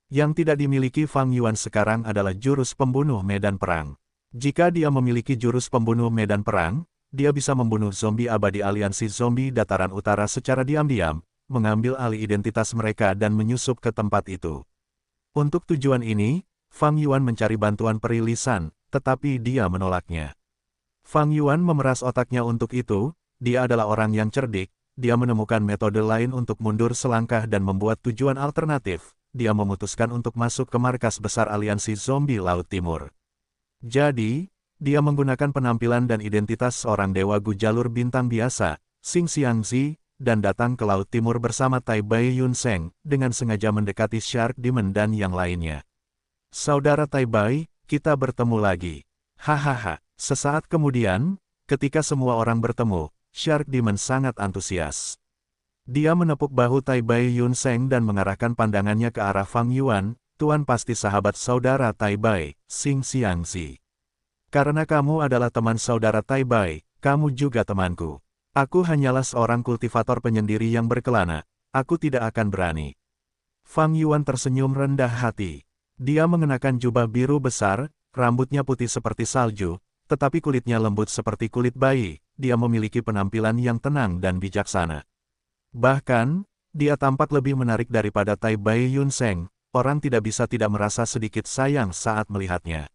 Yang tidak dimiliki Fang Yuan sekarang adalah jurus pembunuh medan perang. Jika dia memiliki jurus pembunuh medan perang, dia bisa membunuh zombie abadi aliansi zombie dataran utara secara diam-diam, mengambil alih identitas mereka dan menyusup ke tempat itu. Untuk tujuan ini, Fang Yuan mencari bantuan peri lisan, tetapi dia menolaknya. Fang Yuan memeras otaknya untuk itu, dia adalah orang yang cerdik, dia menemukan metode lain untuk mundur selangkah dan membuat tujuan alternatif, dia memutuskan untuk masuk ke markas besar aliansi zombie Laut Timur. Jadi, dia menggunakan penampilan dan identitas seorang dewa gu jalur bintang biasa, Xing Xiangzi, dan datang ke Laut Timur bersama Tai Bai Yun Seng, dengan sengaja mendekati Shark Demon dan yang lainnya. Saudara Tai Bai, kita bertemu lagi. Hahaha. Sesaat kemudian, ketika semua orang bertemu, Shark Demon sangat antusias. Dia menepuk bahu Tai Bai Yun Seng dan mengarahkan pandangannya ke arah Fang Yuan, Tuan pasti sahabat saudara Tai Bai, Xing Xiangzi. Karena kamu adalah teman saudara Tai Bai, kamu juga temanku. Aku hanyalah seorang kultivator penyendiri yang berkelana, aku tidak akan berani. Fang Yuan tersenyum rendah hati. Dia mengenakan jubah biru besar, rambutnya putih seperti salju, tetapi kulitnya lembut seperti kulit bayi, dia memiliki penampilan yang tenang dan bijaksana. Bahkan, dia tampak lebih menarik daripada Tai Bai Yun Seng, orang tidak bisa tidak merasa sedikit sayang saat melihatnya.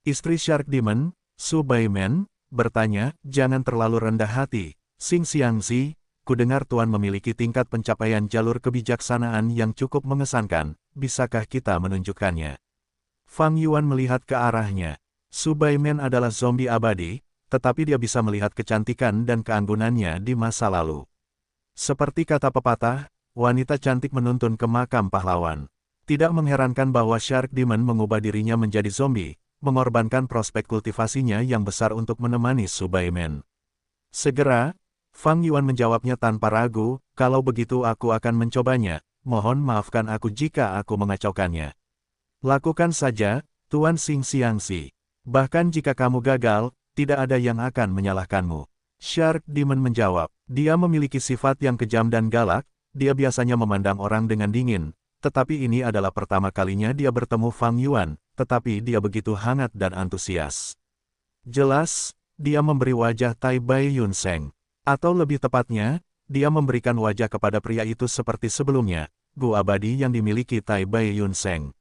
Istri Shark Demon, Su Baimen, bertanya, jangan terlalu rendah hati, Xing Xiangzi, kudengar Tuan memiliki tingkat pencapaian jalur kebijaksanaan yang cukup mengesankan, bisakah kita menunjukkannya? Fang Yuan melihat ke arahnya. Su Baimen adalah zombie abadi, tetapi dia bisa melihat kecantikan dan keanggunannya di masa lalu. Seperti kata pepatah, wanita cantik menuntun ke makam pahlawan. Tidak mengherankan bahwa Shark Demon mengubah dirinya menjadi zombie, mengorbankan prospek kultivasinya yang besar untuk menemani Su Baimen. Segera, Fang Yuan menjawabnya tanpa ragu, kalau begitu aku akan mencobanya, mohon maafkan aku jika aku mengacaukannya. Lakukan saja, Tuan Xing Xiangzi. Bahkan jika kamu gagal, tidak ada yang akan menyalahkanmu. Shark Demon menjawab, dia memiliki sifat yang kejam dan galak, dia biasanya memandang orang dengan dingin, tetapi ini adalah pertama kalinya dia bertemu Fang Yuan, tetapi dia begitu hangat dan antusias. Jelas, dia memberi wajah Tai Bai Yun Seng. Atau lebih tepatnya, dia memberikan wajah kepada pria itu seperti sebelumnya, gu abadi yang dimiliki Tai Bai Yun Seng.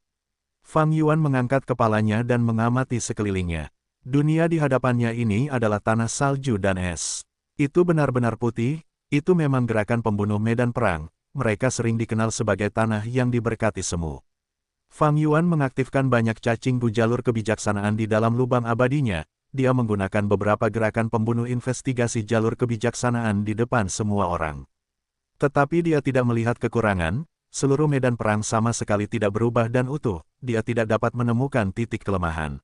Fang Yuan mengangkat kepalanya dan mengamati sekelilingnya. Dunia di hadapannya ini adalah tanah salju dan es. Itu benar-benar putih, itu memang gerakan pembunuh medan perang, mereka sering dikenal sebagai tanah yang diberkati semu. Fang Yuan mengaktifkan banyak cacing gu jalur kebijaksanaan di dalam lubang abadinya, dia menggunakan beberapa gerakan pembunuh investigasi jalur kebijaksanaan di depan semua orang. Tetapi dia tidak melihat kekurangan, seluruh medan perang sama sekali tidak berubah dan utuh, dia tidak dapat menemukan titik kelemahan.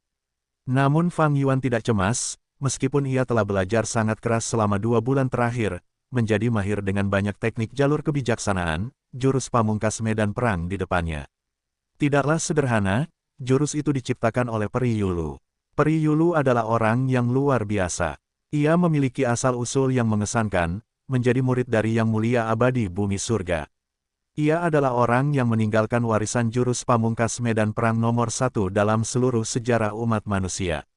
Namun Fang Yuan tidak cemas, meskipun ia telah belajar sangat keras selama 2 bulan terakhir, menjadi mahir dengan banyak teknik jalur kebijaksanaan, jurus pamungkas medan perang di depannya. Tidaklah sederhana, jurus itu diciptakan oleh Peri Yulu. Peri Yulu adalah orang yang luar biasa. Ia memiliki asal-usul yang mengesankan, menjadi murid dari Yang Mulia Abadi Bumi Surga. Ia adalah orang yang meninggalkan warisan jurus pamungkas medan perang nomor 1 dalam seluruh sejarah umat manusia.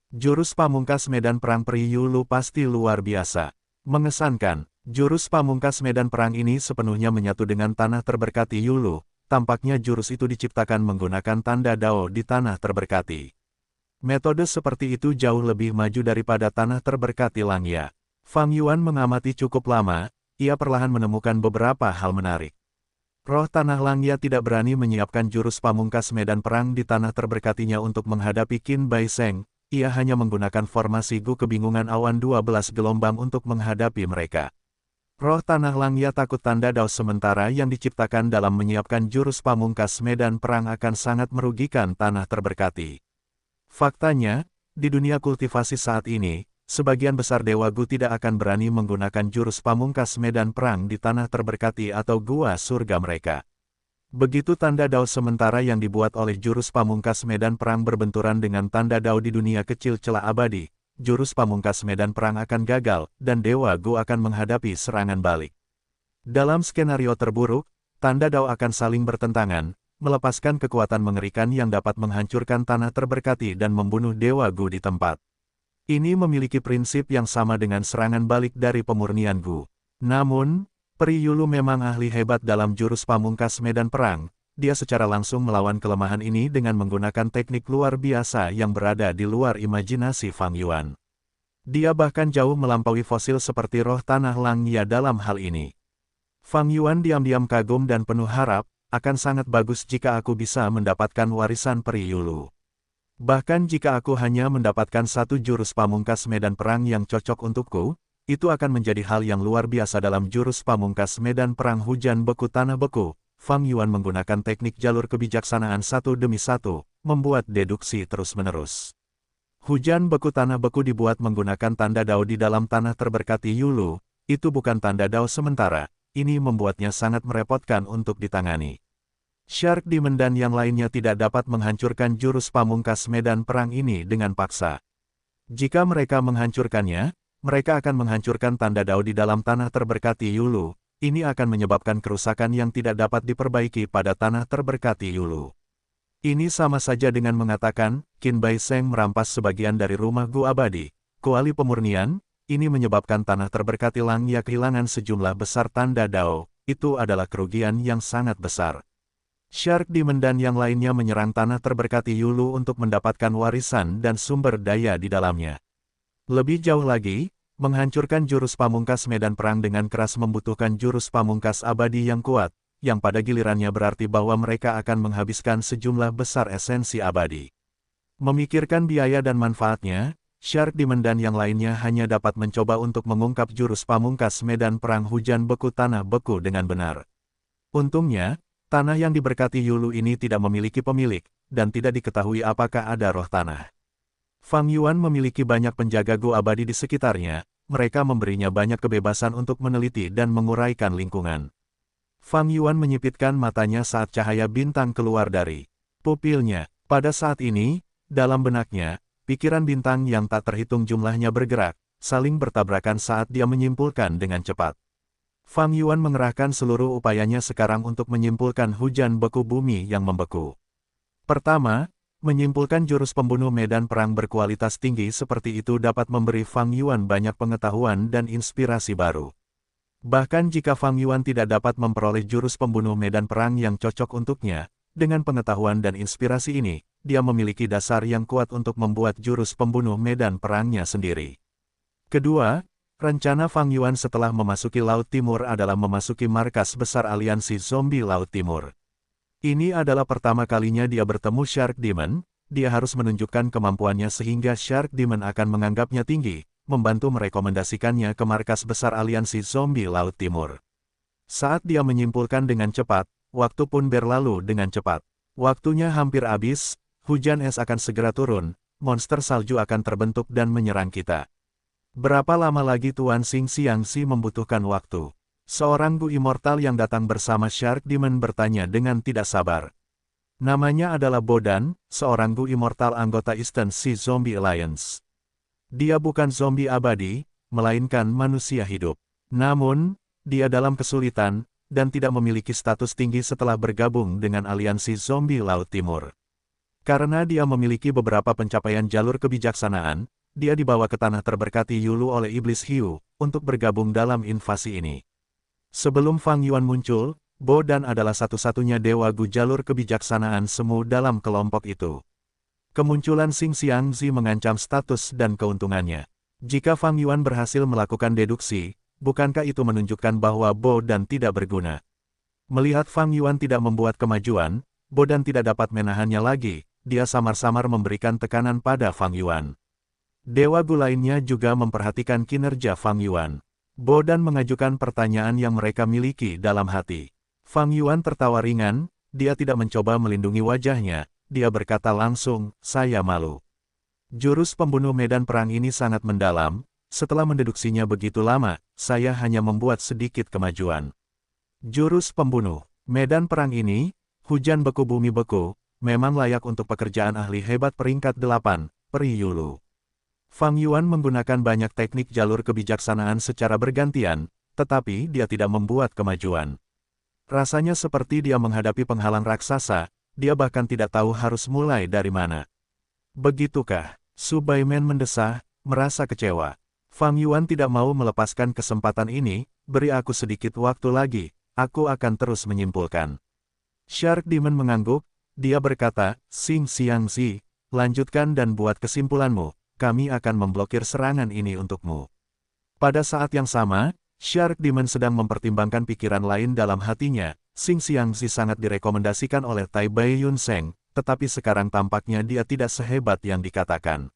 Jurus pamungkas medan perang Peri Yulu pasti luar biasa. Mengesankan, jurus pamungkas medan perang ini sepenuhnya menyatu dengan tanah terberkati Yulu. Tampaknya jurus itu diciptakan menggunakan tanda Dao di tanah terberkati. Metode seperti itu jauh lebih maju daripada tanah terberkati Langya. Fang Yuan mengamati cukup lama, ia perlahan menemukan beberapa hal menarik. Roh tanah Langya tidak berani menyiapkan jurus pamungkas medan perang di tanah terberkatinya untuk menghadapi Qin Bai Sheng, ia hanya menggunakan formasi Gu kebingungan awan 12 gelombang untuk menghadapi mereka. Roh tanah Langya takut tanda Dao sementara yang diciptakan dalam menyiapkan jurus pamungkas medan perang akan sangat merugikan tanah terberkati. Faktanya, di dunia kultivasi saat ini, sebagian besar Dewa Gu tidak akan berani menggunakan jurus pamungkas medan perang di tanah terberkati atau gua surga mereka. Begitu tanda Dao sementara yang dibuat oleh jurus pamungkas medan perang berbenturan dengan tanda Dao di dunia kecil celah abadi, jurus pamungkas medan perang akan gagal, dan Dewa Gu akan menghadapi serangan balik. Dalam skenario terburuk, tanda Dao akan saling bertentangan, melepaskan kekuatan mengerikan yang dapat menghancurkan tanah terberkati dan membunuh Dewa Gu di tempat. Ini memiliki prinsip yang sama dengan serangan balik dari pemurnian Gu. Namun, Peri Yulu memang ahli hebat dalam jurus pamungkas medan perang, dia secara langsung melawan kelemahan ini dengan menggunakan teknik luar biasa yang berada di luar imajinasi Fang Yuan. Dia bahkan jauh melampaui fosil seperti roh tanah Langya dalam hal ini. Fang Yuan diam-diam kagum dan penuh harap, akan sangat bagus jika aku bisa mendapatkan warisan Peri Yulu. Bahkan jika aku hanya mendapatkan satu jurus pamungkas medan perang yang cocok untukku, itu akan menjadi hal yang luar biasa dalam jurus pamungkas medan perang hujan beku tanah beku. Fang Yuan menggunakan teknik jalur kebijaksanaan satu demi satu, membuat deduksi terus-menerus. Hujan beku tanah beku dibuat menggunakan tanda Dao di dalam tanah terberkati Yulu, itu bukan tanda Dao sementara. Ini membuatnya sangat merepotkan untuk ditangani. Shark Demon dan yang lainnya tidak dapat menghancurkan jurus pamungkas medan perang ini dengan paksa. Jika mereka menghancurkannya, mereka akan menghancurkan tanda Dao di dalam tanah terberkati Yulu. Ini akan menyebabkan kerusakan yang tidak dapat diperbaiki pada tanah terberkati Yulu. Ini sama saja dengan mengatakan, Qin Bai Sheng merampas sebagian dari rumah Gu abadi. Kuali pemurnian, ini menyebabkan tanah terberkati Langya kehilangan sejumlah besar tanda Dao, itu adalah kerugian yang sangat besar. Shark Demon dan yang lainnya menyerang tanah terberkati Yulu untuk mendapatkan warisan dan sumber daya di dalamnya. Lebih jauh lagi, menghancurkan jurus pamungkas medan perang dengan keras membutuhkan jurus pamungkas abadi yang kuat, yang pada gilirannya berarti bahwa mereka akan menghabiskan sejumlah besar esensi abadi. Memikirkan biaya dan manfaatnya, Shark Demon dan yang lainnya hanya dapat mencoba untuk mengungkap jurus pamungkas medan perang hujan beku tanah beku dengan benar. Untungnya, tanah yang diberkati Yulu ini tidak memiliki pemilik, dan tidak diketahui apakah ada roh tanah. Fang Yuan memiliki banyak penjaga Gu abadi di sekitarnya, mereka memberinya banyak kebebasan untuk meneliti dan menguraikan lingkungan. Fang Yuan menyipitkan matanya saat cahaya bintang keluar dari pupilnya. Pada saat ini, dalam benaknya, pikiran bintang yang tak terhitung jumlahnya bergerak, saling bertabrakan saat dia menyimpulkan dengan cepat. Fang Yuan mengerahkan seluruh upayanya sekarang untuk menyimpulkan hujan beku bumi yang membeku. Pertama, menyimpulkan jurus pembunuh medan perang berkualitas tinggi seperti itu dapat memberi Fang Yuan banyak pengetahuan dan inspirasi baru. Bahkan jika Fang Yuan tidak dapat memperoleh jurus pembunuh medan perang yang cocok untuknya, dengan pengetahuan dan inspirasi ini, dia memiliki dasar yang kuat untuk membuat jurus pembunuh medan perangnya sendiri. Kedua, rencana Fang Yuan setelah memasuki Laut Timur adalah memasuki markas besar aliansi zombie Laut Timur. Ini adalah pertama kalinya dia bertemu Shark Demon, dia harus menunjukkan kemampuannya sehingga Shark Demon akan menganggapnya tinggi, membantu merekomendasikannya ke markas besar aliansi zombie Laut Timur. Saat dia menyimpulkan dengan cepat, waktu pun berlalu dengan cepat. Waktunya hampir habis, hujan es akan segera turun, monster salju akan terbentuk dan menyerang kita. Berapa lama lagi Tuan Xing Xiangxi membutuhkan waktu? Seorang Gu Immortal yang datang bersama Shark Demon bertanya dengan tidak sabar. Namanya adalah Bodan, seorang Gu Immortal anggota Eastern Sea Zombie Alliance. Dia bukan zombie abadi, melainkan manusia hidup. Namun, dia dalam kesulitan, dan tidak memiliki status tinggi setelah bergabung dengan aliansi zombie Laut Timur. Karena dia memiliki beberapa pencapaian jalur kebijaksanaan, dia dibawa ke tanah terberkati Yulu oleh Iblis Hiu, untuk bergabung dalam invasi ini. Sebelum Fang Yuan muncul, Bodan adalah satu-satunya dewa Gu jalur kebijaksanaan semu dalam kelompok itu. Kemunculan Xing Xiangzi mengancam status dan keuntungannya. Jika Fang Yuan berhasil melakukan deduksi, bukankah itu menunjukkan bahwa Bo Dan tidak berguna? Melihat Fang Yuan tidak membuat kemajuan, Bo Dan tidak dapat menahannya lagi, dia samar-samar memberikan tekanan pada Fang Yuan. Dewa Gu lainnya juga memperhatikan kinerja Fang Yuan. Bo Dan mengajukan pertanyaan yang mereka miliki dalam hati. Fang Yuan tertawa ringan, dia tidak mencoba melindungi wajahnya, dia berkata langsung, saya malu. Jurus pembunuh medan perang ini sangat mendalam, setelah mendeduksinya begitu lama, saya hanya membuat sedikit kemajuan. Jurus pembunuh medan perang ini, hujan beku bumi beku, memang layak untuk pekerjaan ahli hebat peringkat 8, Peri Yulu. Fang Yuan menggunakan banyak teknik jalur kebijaksanaan secara bergantian, tetapi dia tidak membuat kemajuan. Rasanya seperti dia menghadapi penghalang raksasa, dia bahkan tidak tahu harus mulai dari mana. Begitukah? Su Baimen mendesah, merasa kecewa. Fang Yuan tidak mau melepaskan kesempatan ini, beri aku sedikit waktu lagi, aku akan terus menyimpulkan. Shark Demon mengangguk, dia berkata, Xing Xiangzi, lanjutkan dan buat kesimpulanmu. Kami akan memblokir serangan ini untukmu. Pada saat yang sama, Shark Demon sedang mempertimbangkan pikiran lain dalam hatinya. Xing Xiangzi sangat direkomendasikan oleh Tai Bai Yun Seng, tetapi sekarang tampaknya dia tidak sehebat yang dikatakan.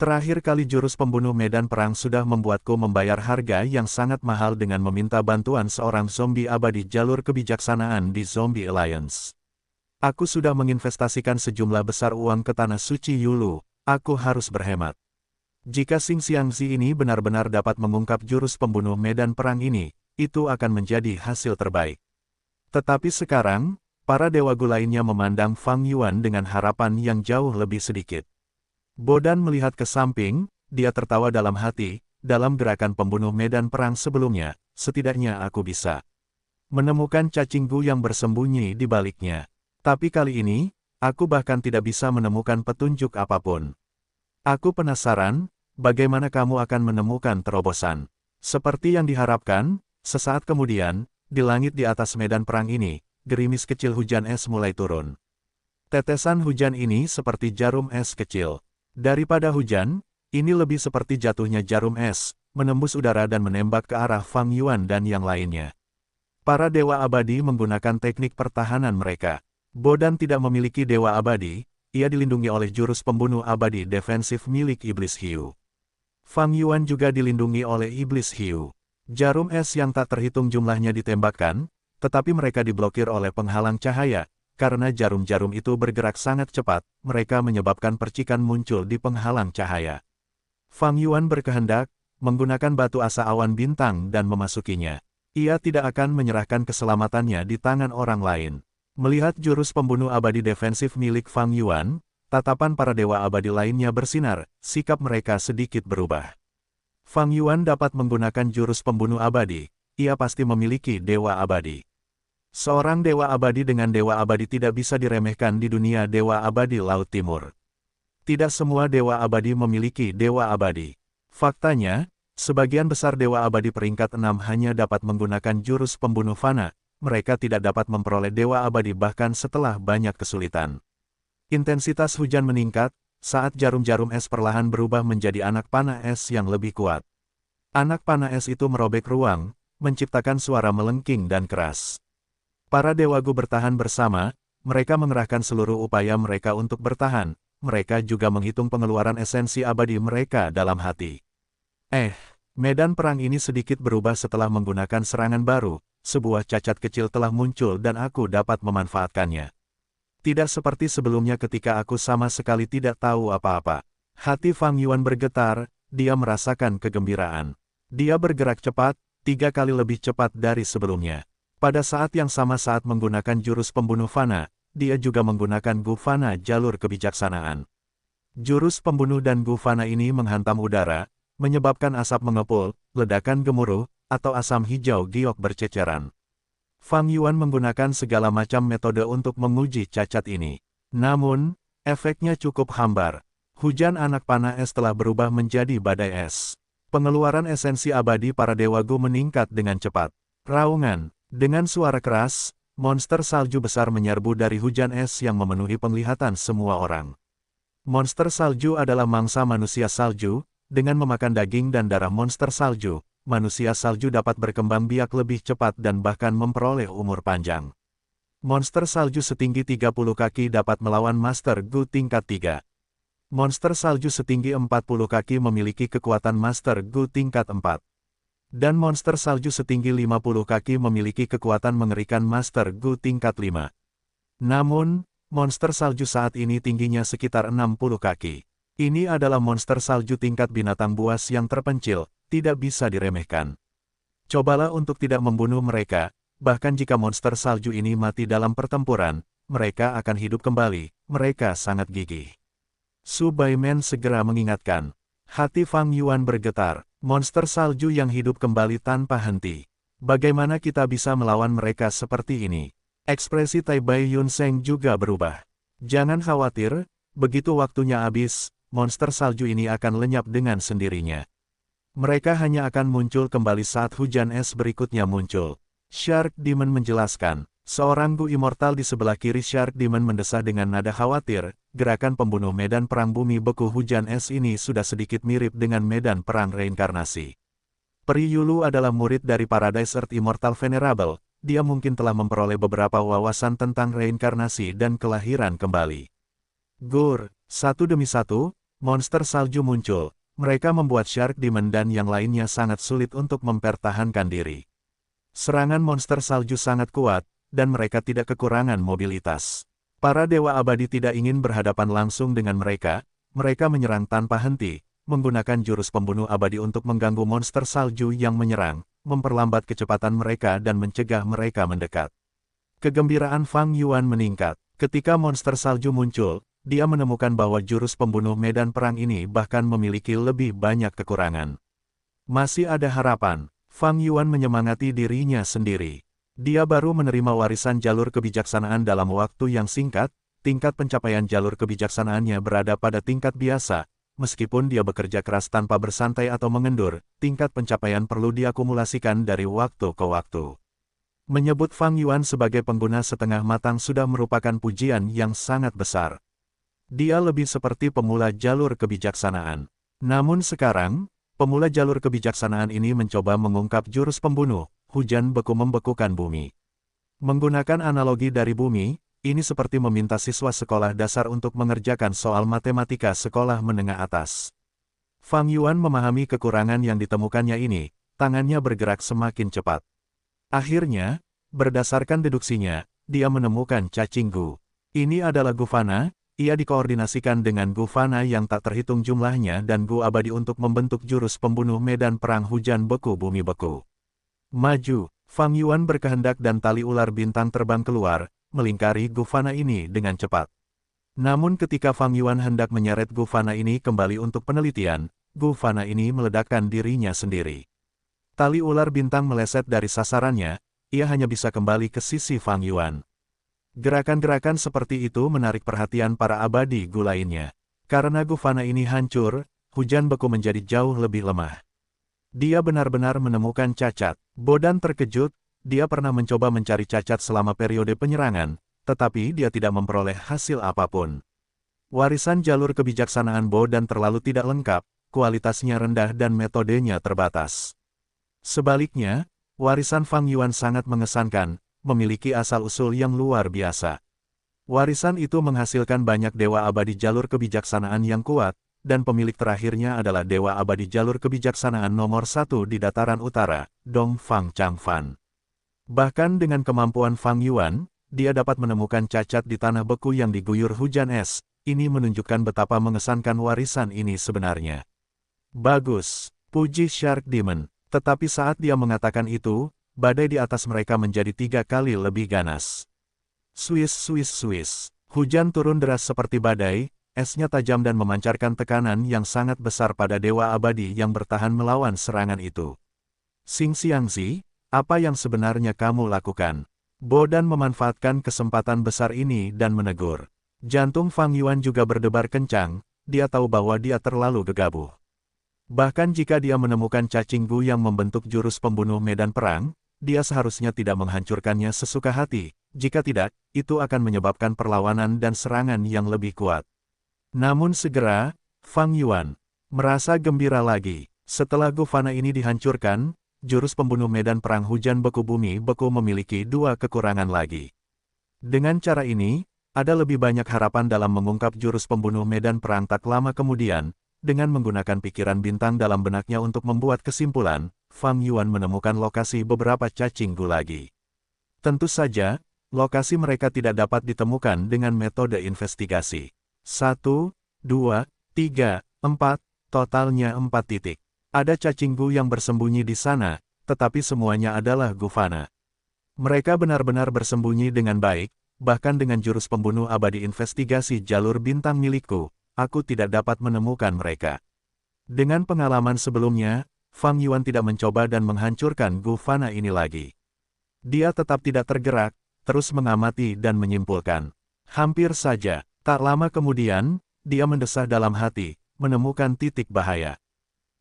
Terakhir kali jurus pembunuh medan perang sudah membuatku membayar harga yang sangat mahal dengan meminta bantuan seorang zombie abadi jalur kebijaksanaan di Zombie Alliance. Aku sudah menginvestasikan sejumlah besar uang ke tanah suci Yulu. Aku harus berhemat. Jika Xing Xiangzi ini benar-benar dapat mengungkap jurus pembunuh medan perang ini, itu akan menjadi hasil terbaik. Tetapi sekarang, para dewa Gu lainnya memandang Fang Yuan dengan harapan yang jauh lebih sedikit. Bo Dan melihat ke samping, dia tertawa dalam hati, dalam gerakan pembunuh medan perang sebelumnya, setidaknya aku bisa menemukan cacing Gu yang bersembunyi di baliknya. Tapi kali ini, aku bahkan tidak bisa menemukan petunjuk apapun. Aku penasaran, bagaimana kamu akan menemukan terobosan. Seperti yang diharapkan, sesaat kemudian, di langit di atas medan perang ini, gerimis kecil hujan es mulai turun. Tetesan hujan ini seperti jarum es kecil. Daripada hujan, ini lebih seperti jatuhnya jarum es, menembus udara dan menembak ke arah Fang Yuan dan yang lainnya. Para dewa abadi menggunakan teknik pertahanan mereka. Bo Dan tidak memiliki dewa abadi, ia dilindungi oleh jurus pembunuh abadi defensif milik Iblis Hiu. Fang Yuan juga dilindungi oleh Iblis Hiu. Jarum es yang tak terhitung jumlahnya ditembakkan, tetapi mereka diblokir oleh penghalang cahaya, karena jarum-jarum itu bergerak sangat cepat, mereka menyebabkan percikan muncul di penghalang cahaya. Fang Yuan berkehendak, menggunakan batu asa awan bintang dan memasukinya. Ia tidak akan menyerahkan keselamatannya di tangan orang lain. Melihat jurus pembunuh abadi defensif milik Fang Yuan, tatapan para dewa abadi lainnya bersinar, sikap mereka sedikit berubah. Fang Yuan dapat menggunakan jurus pembunuh abadi, ia pasti memiliki dewa abadi. Seorang dewa abadi dengan dewa abadi tidak bisa diremehkan di dunia dewa abadi Laut Timur. Tidak semua dewa abadi memiliki dewa abadi. Faktanya, sebagian besar dewa abadi peringkat 6 hanya dapat menggunakan jurus pembunuh fana. Mereka tidak dapat memperoleh dewa abadi bahkan setelah banyak kesulitan. Intensitas hujan meningkat, saat jarum-jarum es perlahan berubah menjadi anak panah es yang lebih kuat. Anak panah es itu merobek ruang, menciptakan suara melengking dan keras. Para dewa Gu bertahan bersama, mereka mengerahkan seluruh upaya mereka untuk bertahan, mereka juga menghitung pengeluaran esensi abadi mereka dalam hati. Medan perang ini sedikit berubah setelah menggunakan serangan baru. Sebuah cacat kecil telah muncul dan aku dapat memanfaatkannya. Tidak seperti sebelumnya ketika aku sama sekali tidak tahu apa-apa. Hati Fang Yuan bergetar, dia merasakan kegembiraan. Dia bergerak cepat, 3 kali lebih cepat dari sebelumnya. Pada saat yang sama saat menggunakan jurus pembunuh fana, dia juga menggunakan Gu Fana jalur kebijaksanaan. Jurus pembunuh dan Gu Fana ini menghantam udara, menyebabkan asap mengepul, ledakan gemuruh, atau asam hijau giok berceceran. Fang Yuan menggunakan segala macam metode untuk menguji cacat ini. Namun, efeknya cukup hambar. Hujan anak panah es telah berubah menjadi badai es. Pengeluaran esensi abadi para dewa Gu meningkat dengan cepat. Raungan. Dengan suara keras, Monster salju besar menyerbu dari hujan es yang memenuhi penglihatan semua orang. Monster salju adalah mangsa manusia salju, dengan memakan daging dan darah monster salju, manusia salju dapat berkembang biak lebih cepat dan bahkan memperoleh umur panjang. Monster salju setinggi 30 kaki dapat melawan Master Gu tingkat 3. Monster salju setinggi 40 kaki memiliki kekuatan Master Gu tingkat 4. Dan monster salju setinggi 50 kaki memiliki kekuatan mengerikan Master Gu tingkat 5. Namun, monster salju saat ini tingginya sekitar 60 kaki. Ini adalah monster salju tingkat binatang buas yang terpencil, tidak bisa diremehkan. Cobalah untuk tidak membunuh mereka, bahkan jika monster salju ini mati dalam pertempuran, mereka akan hidup kembali, mereka sangat gigih. Su Baimen segera mengingatkan. Hati Fang Yuan bergetar, monster salju yang hidup kembali tanpa henti. Bagaimana kita bisa melawan mereka seperti ini? Ekspresi Tai Bai Yun Seng juga berubah. Jangan khawatir, begitu waktunya habis, monster salju ini akan lenyap dengan sendirinya. Mereka hanya akan muncul kembali saat hujan es berikutnya muncul. Shark Demon menjelaskan. Seorang Gu Immortal di sebelah kiri Shark Demon mendesah dengan nada khawatir, gerakan pembunuh medan perang bumi beku hujan es ini sudah sedikit mirip dengan medan perang reinkarnasi. Peri Yulu adalah murid dari Paradise Earth Immortal Venerable, dia mungkin telah memperoleh beberapa wawasan tentang reinkarnasi dan kelahiran kembali. Gur, satu demi satu, monster salju muncul, mereka membuat Shark Demon dan yang lainnya sangat sulit untuk mempertahankan diri. Serangan monster salju sangat kuat, dan mereka tidak kekurangan mobilitas. Para dewa abadi tidak ingin berhadapan langsung dengan mereka, mereka menyerang tanpa henti, menggunakan jurus pembunuh abadi untuk mengganggu monster salju yang menyerang, memperlambat kecepatan mereka dan mencegah mereka mendekat. Kegembiraan Fang Yuan meningkat. Ketika monster salju muncul, dia menemukan bahwa jurus pembunuh medan perang ini bahkan memiliki lebih banyak kekurangan. Masih ada harapan, Fang Yuan menyemangati dirinya sendiri. Dia baru menerima warisan jalur kebijaksanaan dalam waktu yang singkat, tingkat pencapaian jalur kebijaksanaannya berada pada tingkat biasa, meskipun dia bekerja keras tanpa bersantai atau mengendur, tingkat pencapaian perlu diakumulasikan dari waktu ke waktu. Menyebut Fang Yuan sebagai pengguna setengah matang sudah merupakan pujian yang sangat besar. Dia lebih seperti pemula jalur kebijaksanaan. Namun sekarang, pemula jalur kebijaksanaan ini mencoba mengungkap jurus pembunuh, hujan beku membekukan bumi. Menggunakan analogi dari bumi, ini seperti meminta siswa sekolah dasar untuk mengerjakan soal matematika sekolah menengah atas. Fang Yuan memahami kekurangan yang ditemukannya ini, tangannya bergerak semakin cepat. Akhirnya, berdasarkan deduksinya, dia menemukan cacing Gu. Ini adalah Gu Fana, ia dikoordinasikan dengan Gu Fana yang tak terhitung jumlahnya dan Gu abadi untuk membentuk jurus pembunuh medan perang hujan beku bumi beku. Maju, Fang Yuan berkehendak dan tali ular bintang terbang keluar, melingkari Gu Fana ini dengan cepat. Namun ketika Fang Yuan hendak menyeret Gu Fana ini kembali untuk penelitian, Gu Fana ini meledakkan dirinya sendiri. Tali ular bintang meleset dari sasarannya, ia hanya bisa kembali ke sisi Fang Yuan. Gerakan-gerakan seperti itu menarik perhatian para abadi Gu lainnya. Karena Gu Fana ini hancur, hujan beku menjadi jauh lebih lemah. Dia benar-benar menemukan cacat. Bodan terkejut, dia pernah mencoba mencari cacat selama periode penyerangan, tetapi dia tidak memperoleh hasil apapun. Warisan jalur kebijaksanaan Bodan terlalu tidak lengkap, kualitasnya rendah dan metodenya terbatas. Sebaliknya, warisan Fang Yuan sangat mengesankan, memiliki asal-usul yang luar biasa. Warisan itu menghasilkan banyak dewa abadi jalur kebijaksanaan yang kuat, dan pemilik terakhirnya adalah dewa abadi jalur kebijaksanaan nomor 1 di dataran utara, Dong Fang Changfan. Bahkan dengan kemampuan Fang Yuan, dia dapat menemukan cacat di tanah beku yang diguyur hujan es, ini menunjukkan betapa mengesankan warisan ini sebenarnya. Bagus, puji Shark Demon, tetapi saat dia mengatakan itu, badai di atas mereka menjadi 3 kali lebih ganas. Swiss Swiss Swiss, hujan turun deras seperti badai, esnya tajam dan memancarkan tekanan yang sangat besar pada dewa abadi yang bertahan melawan serangan itu. Xing Xiangzi, apa yang sebenarnya kamu lakukan? Bodan memanfaatkan kesempatan besar ini dan menegur. Jantung Fang Yuan juga berdebar kencang, dia tahu bahwa dia terlalu gegabah. Bahkan jika dia menemukan cacing Gu yang membentuk jurus pembunuh medan perang, dia seharusnya tidak menghancurkannya sesuka hati, jika tidak, itu akan menyebabkan perlawanan dan serangan yang lebih kuat. Namun segera, Fang Yuan merasa gembira lagi. Setelah Gufana ini dihancurkan, jurus pembunuh medan perang hujan beku bumi beku memiliki dua kekurangan lagi. Dengan cara ini, ada lebih banyak harapan dalam mengungkap jurus pembunuh medan perang tak lama kemudian. Dengan menggunakan pikiran bintang dalam benaknya untuk membuat kesimpulan, Fang Yuan menemukan lokasi beberapa cacing gu lagi. Tentu saja, lokasi mereka tidak dapat ditemukan dengan metode investigasi. 1, 2, 3, 4, totalnya 4 titik. Ada cacing gu yang bersembunyi di sana, tetapi semuanya adalah Gufana. Mereka benar-benar bersembunyi dengan baik, bahkan dengan jurus pembunuh abadi investigasi jalur bintang milikku. Aku tidak dapat menemukan mereka. Dengan pengalaman sebelumnya, Fang Yuan tidak mencoba dan menghancurkan Gufana ini lagi. Dia tetap tidak tergerak, terus mengamati dan menyimpulkan. Hampir saja, tak lama kemudian, dia mendesah dalam hati, menemukan titik bahaya.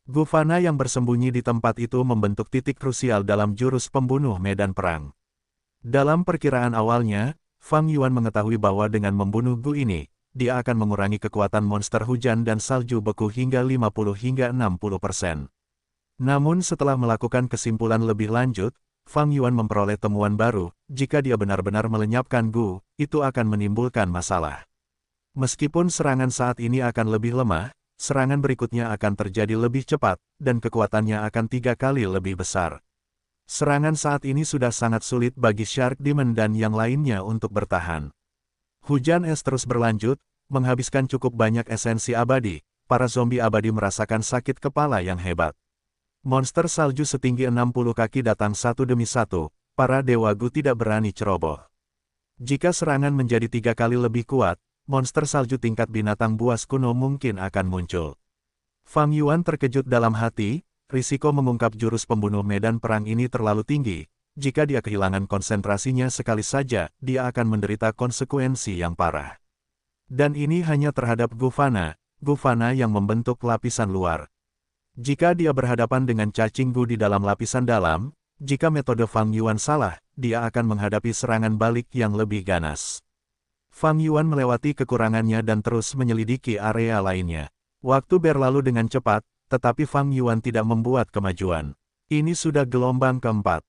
Gufana yang bersembunyi di tempat itu membentuk titik krusial dalam jurus pembunuh medan perang. Dalam perkiraan awalnya, Fang Yuan mengetahui bahwa dengan membunuh Gu ini, dia akan mengurangi kekuatan monster hujan dan salju beku hingga 50 hingga 60%. Namun setelah melakukan kesimpulan lebih lanjut, Fang Yuan memperoleh temuan baru, jika dia benar-benar melenyapkan Gu, itu akan menimbulkan masalah. Meskipun serangan saat ini akan lebih lemah, serangan berikutnya akan terjadi lebih cepat, dan kekuatannya akan 3 kali lebih besar. Serangan saat ini sudah sangat sulit bagi Shark Demon dan yang lainnya untuk bertahan. Hujan es terus berlanjut, menghabiskan cukup banyak esensi abadi. Para zombie abadi merasakan sakit kepala yang hebat. Monster salju setinggi 60 kaki datang satu demi satu, para dewa Gu tidak berani ceroboh. Jika serangan menjadi 3 kali lebih kuat, monster salju tingkat binatang buas kuno mungkin akan muncul. Fang Yuan terkejut dalam hati, risiko mengungkap jurus pembunuh medan perang ini terlalu tinggi. Jika dia kehilangan konsentrasinya sekali saja, dia akan menderita konsekuensi yang parah. Dan ini hanya terhadap Gufana yang membentuk lapisan luar. Jika dia berhadapan dengan cacing Gu di dalam lapisan dalam, jika metode Fang Yuan salah, dia akan menghadapi serangan balik yang lebih ganas. Fang Yuan melewati kekurangannya dan terus menyelidiki area lainnya. Waktu berlalu dengan cepat, tetapi Fang Yuan tidak membuat kemajuan. Ini sudah gelombang keempat.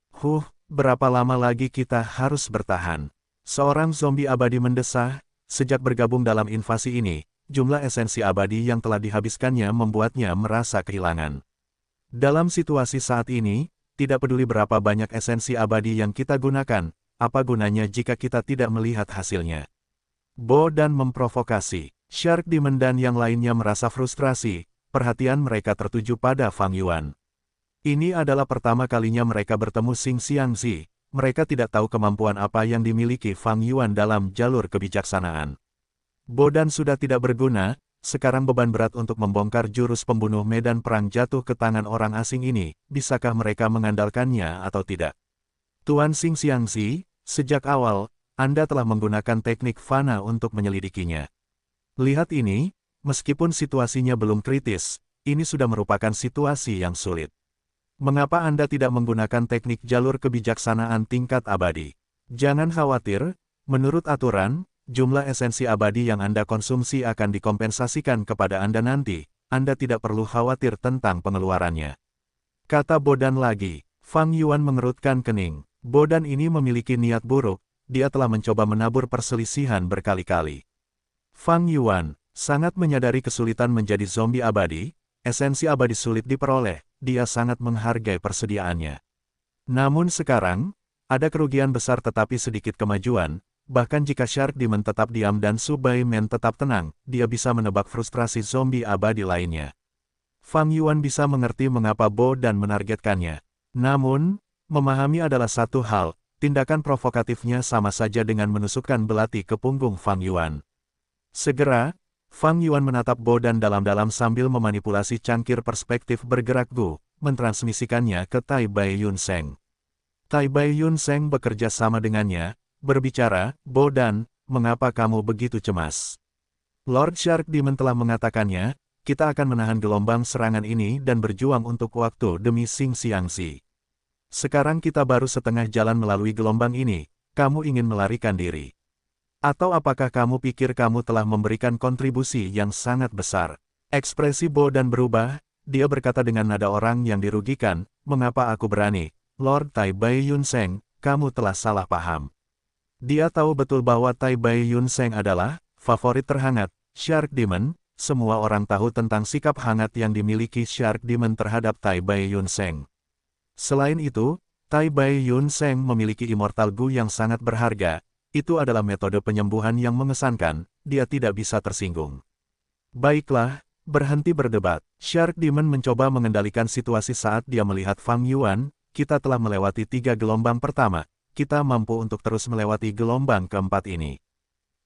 Berapa lama lagi kita harus bertahan? Seorang zombie abadi mendesah, sejak bergabung dalam invasi ini, jumlah esensi abadi yang telah dihabiskannya membuatnya merasa kehilangan. Dalam situasi saat ini, tidak peduli berapa banyak esensi abadi yang kita gunakan, apa gunanya jika kita tidak melihat hasilnya. Bo dan memprovokasi, Shark Demon dan yang lainnya merasa frustrasi, perhatian mereka tertuju pada Fang Yuan. Ini adalah pertama kalinya mereka bertemu Xing Xiangzi. Mereka tidak tahu kemampuan apa yang dimiliki Fang Yuan dalam jalur kebijaksanaan. Bo dan sudah tidak berguna, sekarang beban berat untuk membongkar jurus pembunuh medan perang jatuh ke tangan orang asing ini, bisakah mereka mengandalkannya atau tidak? Tuan Xing Xiangzi, sejak awal, Anda telah menggunakan teknik fana untuk menyelidikinya. Lihat ini, meskipun situasinya belum kritis, ini sudah merupakan situasi yang sulit. Mengapa Anda tidak menggunakan teknik jalur kebijaksanaan tingkat abadi? Jangan khawatir, menurut aturan, jumlah esensi abadi yang Anda konsumsi akan dikompensasikan kepada Anda nanti. Anda tidak perlu khawatir tentang pengeluarannya. Kata Bodan lagi. Fang Yuan mengerutkan kening. Bodan ini memiliki niat buruk, dia telah mencoba menabur perselisihan berkali-kali. Fang Yuan sangat menyadari kesulitan menjadi zombie abadi, esensi abadi sulit diperoleh. Dia sangat menghargai persediaannya. Namun sekarang, ada kerugian besar tetapi sedikit kemajuan, bahkan jika Shark Demon tetap diam dan Subai Men tetap tenang, dia bisa menebak frustrasi zombie abadi lainnya. Fang Yuan bisa mengerti mengapa Bo dan menargetkannya. Namun, memahami adalah satu hal, tindakan provokatifnya sama saja dengan menusukkan belati ke punggung Fang Yuan. Segera, Fang Yuan menatap Bo dan dalam-dalam sambil memanipulasi cangkir perspektif bergerak Gu, mentransmisikannya ke Tai Bai Yun Seng. Tai Bai Yun Seng bekerja sama dengannya, berbicara, Bo dan, mengapa kamu begitu cemas? Lord Shark Demon telah mengatakannya, kita akan menahan gelombang serangan ini dan berjuang untuk waktu demi Xing Xiangzi. Sekarang kita baru setengah jalan melalui gelombang ini, Kamu ingin melarikan diri? Atau apakah kamu pikir kamu telah memberikan kontribusi yang sangat besar? Ekspresi Bo Dan berubah, dia berkata dengan nada orang yang dirugikan, mengapa aku berani? Lord Tai Bai Yun Seng, kamu telah salah paham. Dia tahu betul bahwa Tai Bai Yun Seng adalah favorit terhangat Shark Demon. Semua orang tahu tentang sikap hangat yang dimiliki Shark Demon terhadap Tai Bai Yun Seng. Selain itu, Tai Bai Yun Seng memiliki Immortal Gu yang sangat berharga. Itu adalah metode penyembuhan yang mengesankan, dia tidak bisa tersinggung. Baiklah, berhenti berdebat. Shark Demon mencoba mengendalikan situasi saat dia melihat Fang Yuan. Kita telah melewati 3 gelombang pertama, kita mampu untuk terus melewati gelombang keempat ini.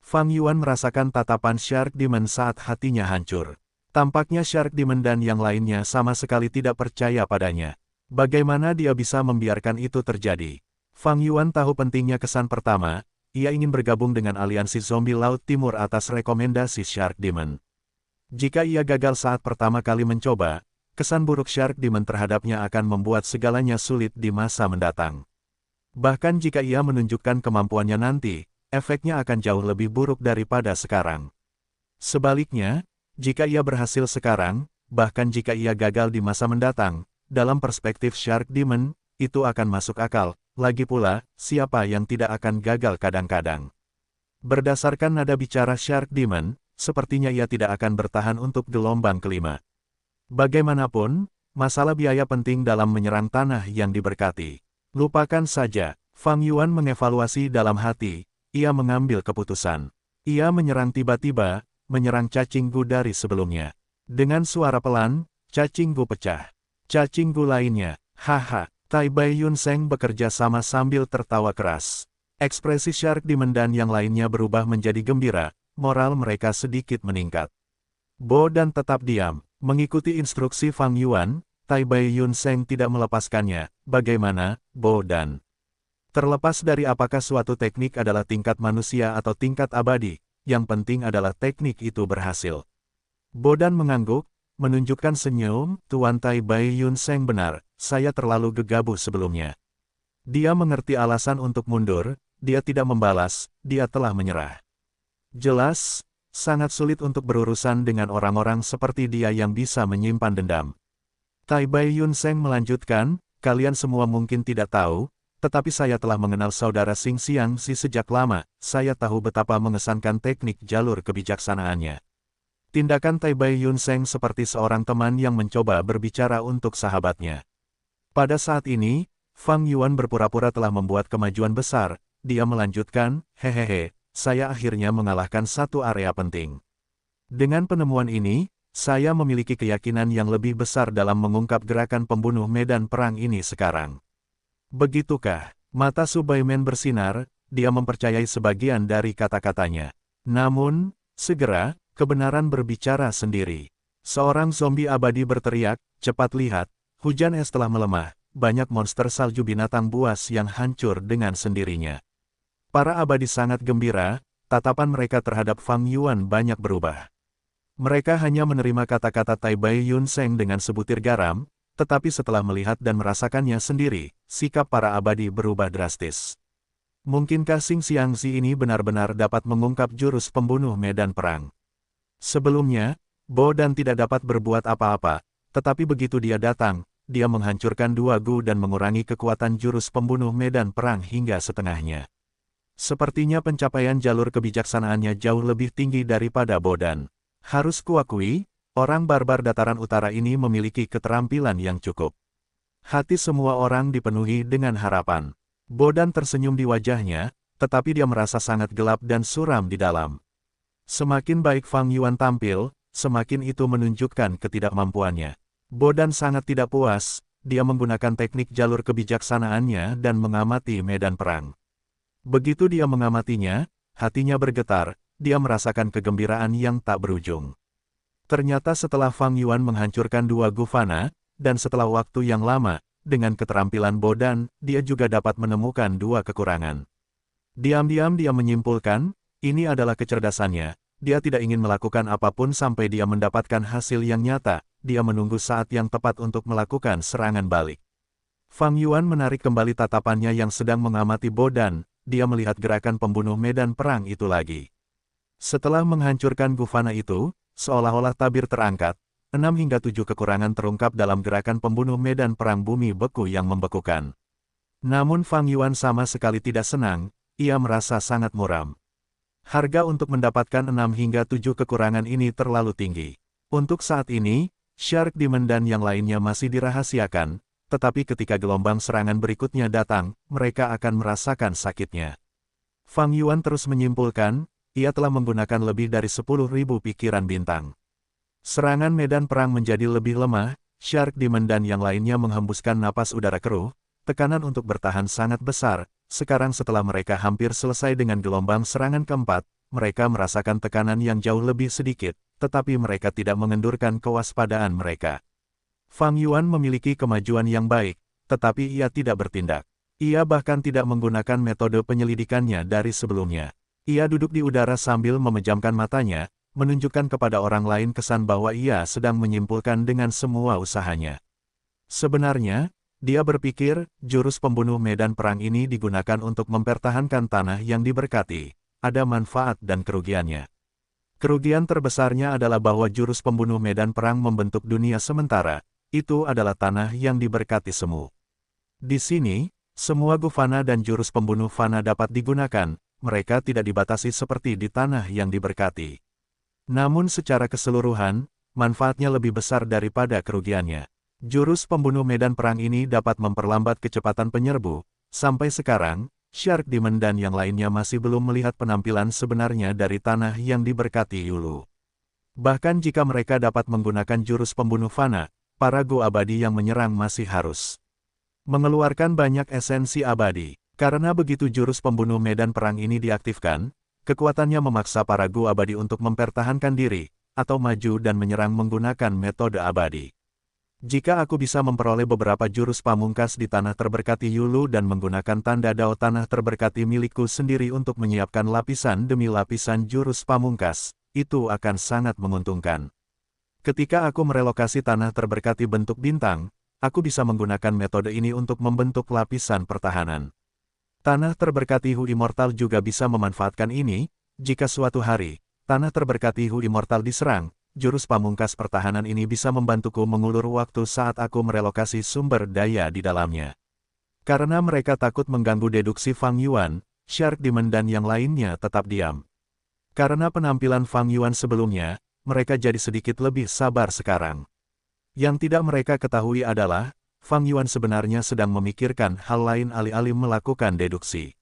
Fang Yuan merasakan tatapan Shark Demon saat hatinya hancur. Tampaknya Shark Demon dan yang lainnya sama sekali tidak percaya padanya. Bagaimana dia bisa membiarkan itu terjadi? Fang Yuan tahu pentingnya kesan pertama. Ia ingin bergabung dengan aliansi zombie Laut Timur atas rekomendasi Shark Demon. Jika ia gagal saat pertama kali mencoba, kesan buruk Shark Demon terhadapnya akan membuat segalanya sulit di masa mendatang. Bahkan jika ia menunjukkan kemampuannya nanti, efeknya akan jauh lebih buruk daripada sekarang. Sebaliknya, jika ia berhasil sekarang, bahkan jika ia gagal di masa mendatang, dalam perspektif Shark Demon, itu akan masuk akal. Lagi pula, siapa yang tidak akan gagal kadang-kadang? Berdasarkan nada bicara Shark Demon, sepertinya ia tidak akan bertahan untuk gelombang kelima. Bagaimanapun, masalah biaya penting dalam menyerang tanah yang diberkati. Lupakan saja, Fang Yuan mengevaluasi dalam hati, ia mengambil keputusan. Ia menyerang tiba-tiba, menyerang cacing Gu dari sebelumnya. Dengan suara pelan, cacing Gu pecah. Cacing Gu lainnya, haha. Tai Bai Yun Seng bekerja sama sambil tertawa keras. Ekspresi Shark Demon dan yang lainnya berubah menjadi gembira, moral mereka sedikit meningkat. Bo Dan tetap diam, mengikuti instruksi Fang Yuan. Tai Bai Yun Seng tidak melepaskannya. Bagaimana, Bo Dan? Terlepas dari apakah suatu teknik adalah tingkat manusia atau tingkat abadi, yang penting adalah teknik itu berhasil. Bo Dan mengangguk, menunjukkan senyum. Tuan Tai Bai Yun Seng benar. Saya terlalu gegabah sebelumnya. Dia mengerti alasan untuk mundur, dia tidak membalas, dia telah menyerah. Jelas, sangat sulit untuk berurusan dengan orang-orang seperti dia yang bisa menyimpan dendam. Tai Bai Yun Seng melanjutkan, kalian semua mungkin tidak tahu, tetapi saya telah mengenal saudara Xing Xiangxi sejak lama, saya tahu betapa mengesankan teknik jalur kebijaksanaannya. Tindakan Tai Bai Yun Seng seperti seorang teman yang mencoba berbicara untuk sahabatnya. Pada saat ini, Fang Yuan berpura-pura telah membuat kemajuan besar. Dia melanjutkan, hehehe, saya akhirnya mengalahkan satu area penting. Dengan penemuan ini, saya memiliki keyakinan yang lebih besar dalam mengungkap gerakan pembunuh medan perang ini sekarang. Begitukah? Mata Su Baimen bersinar, dia mempercayai sebagian dari kata-katanya. Namun, segera, kebenaran berbicara sendiri. Seorang zombie abadi berteriak, cepat lihat. Hujan es telah melemah, banyak monster salju binatang buas yang hancur dengan sendirinya. Para abadi sangat gembira, tatapan mereka terhadap Fang Yuan banyak berubah. Mereka hanya menerima kata-kata Tai Bai Yun Seng dengan sebutir garam, tetapi setelah melihat dan merasakannya sendiri, sikap para abadi berubah drastis. Mungkinkah Xing Xiangxi ini benar-benar dapat mengungkap jurus pembunuh medan perang? Sebelumnya, Bo Dan tidak dapat berbuat apa-apa, tetapi begitu dia datang, dia menghancurkan 2 Gu dan mengurangi kekuatan jurus pembunuh medan perang hingga setengahnya. Sepertinya pencapaian jalur kebijaksanaannya jauh lebih tinggi daripada Bo Dan. Harus kuakui, orang barbar dataran utara ini memiliki keterampilan yang cukup. Hati semua orang dipenuhi dengan harapan. Bo Dan tersenyum di wajahnya, tetapi dia merasa sangat gelap dan suram di dalam. Semakin baik Fang Yuan tampil, semakin itu menunjukkan ketidakmampuannya. Bo Dan sangat tidak puas, dia menggunakan teknik jalur kebijaksanaannya dan mengamati medan perang. Begitu dia mengamatinya, hatinya bergetar, dia merasakan kegembiraan yang tak berujung. Ternyata setelah Fang Yuan menghancurkan 2 Gufana, dan setelah waktu yang lama, dengan keterampilan Bo Dan, dia juga dapat menemukan 2 kekurangan. Diam-diam dia menyimpulkan, ini adalah kecerdasannya, dia tidak ingin melakukan apapun sampai dia mendapatkan hasil yang nyata. Dia menunggu saat yang tepat untuk melakukan serangan balik. Fang Yuan menarik kembali tatapannya yang sedang mengamati Bo Dan, dia melihat gerakan pembunuh medan perang itu lagi. Setelah menghancurkan Gufana itu, seolah-olah tabir terangkat, 6 hingga 7 kekurangan terungkap dalam gerakan pembunuh medan perang bumi beku yang membekukan. Namun Fang Yuan sama sekali tidak senang, ia merasa sangat muram. Harga untuk mendapatkan 6 hingga 7 kekurangan ini terlalu tinggi. Untuk saat ini, Shark Demon dan yang lainnya masih dirahasiakan, tetapi ketika gelombang serangan berikutnya datang, mereka akan merasakan sakitnya. Fang Yuan terus menyimpulkan, ia telah menggunakan lebih dari 10.000 pikiran bintang. Serangan medan perang menjadi lebih lemah, Shark Demon dan yang lainnya menghembuskan napas udara keruh, tekanan untuk bertahan sangat besar. Sekarang setelah mereka hampir selesai dengan gelombang serangan keempat, mereka merasakan tekanan yang jauh lebih sedikit, tetapi mereka tidak mengendurkan kewaspadaan mereka. Fang Yuan memiliki kemajuan yang baik, tetapi ia tidak bertindak. Ia bahkan tidak menggunakan metode penyelidikannya dari sebelumnya. Ia duduk di udara sambil memejamkan matanya, menunjukkan kepada orang lain kesan bahwa ia sedang menyimpulkan dengan semua usahanya. Sebenarnya, dia berpikir, jurus pembunuh medan perang ini digunakan untuk mempertahankan tanah yang diberkati. Ada manfaat dan kerugiannya. Kerugian terbesarnya adalah bahwa jurus pembunuh medan perang membentuk dunia sementara. Itu adalah tanah yang diberkati semu. Di sini, semua Gufana dan jurus pembunuh fana dapat digunakan. Mereka tidak dibatasi seperti di tanah yang diberkati. Namun secara keseluruhan, manfaatnya lebih besar daripada kerugiannya. Jurus pembunuh medan perang ini dapat memperlambat kecepatan penyerbu. Sampai sekarang, Shark Demon dan yang lainnya masih belum melihat penampilan sebenarnya dari tanah yang diberkati Yulu. Bahkan jika mereka dapat menggunakan jurus pembunuh fana, para Gu abadi yang menyerang masih harus mengeluarkan banyak esensi abadi. Karena begitu jurus pembunuh medan perang ini diaktifkan, kekuatannya memaksa para Gu abadi untuk mempertahankan diri, atau maju dan menyerang menggunakan metode abadi. Jika aku bisa memperoleh beberapa jurus pamungkas di tanah terberkati Yulu dan menggunakan tanda dao tanah terberkati milikku sendiri untuk menyiapkan lapisan demi lapisan jurus pamungkas, itu akan sangat menguntungkan. Ketika aku merelokasi tanah terberkati bentuk bintang, aku bisa menggunakan metode ini untuk membentuk lapisan pertahanan. Tanah terberkati Hu Immortal juga bisa memanfaatkan ini, jika suatu hari, tanah terberkati Hu Immortal diserang. Jurus pamungkas pertahanan ini bisa membantuku mengulur waktu saat aku merelokasi sumber daya di dalamnya. Karena mereka takut mengganggu deduksi Fang Yuan, Shark Demon dan yang lainnya tetap diam. Karena penampilan Fang Yuan sebelumnya, mereka jadi sedikit lebih sabar sekarang. Yang tidak mereka ketahui adalah, Fang Yuan sebenarnya sedang memikirkan hal lain alih-alih melakukan deduksi.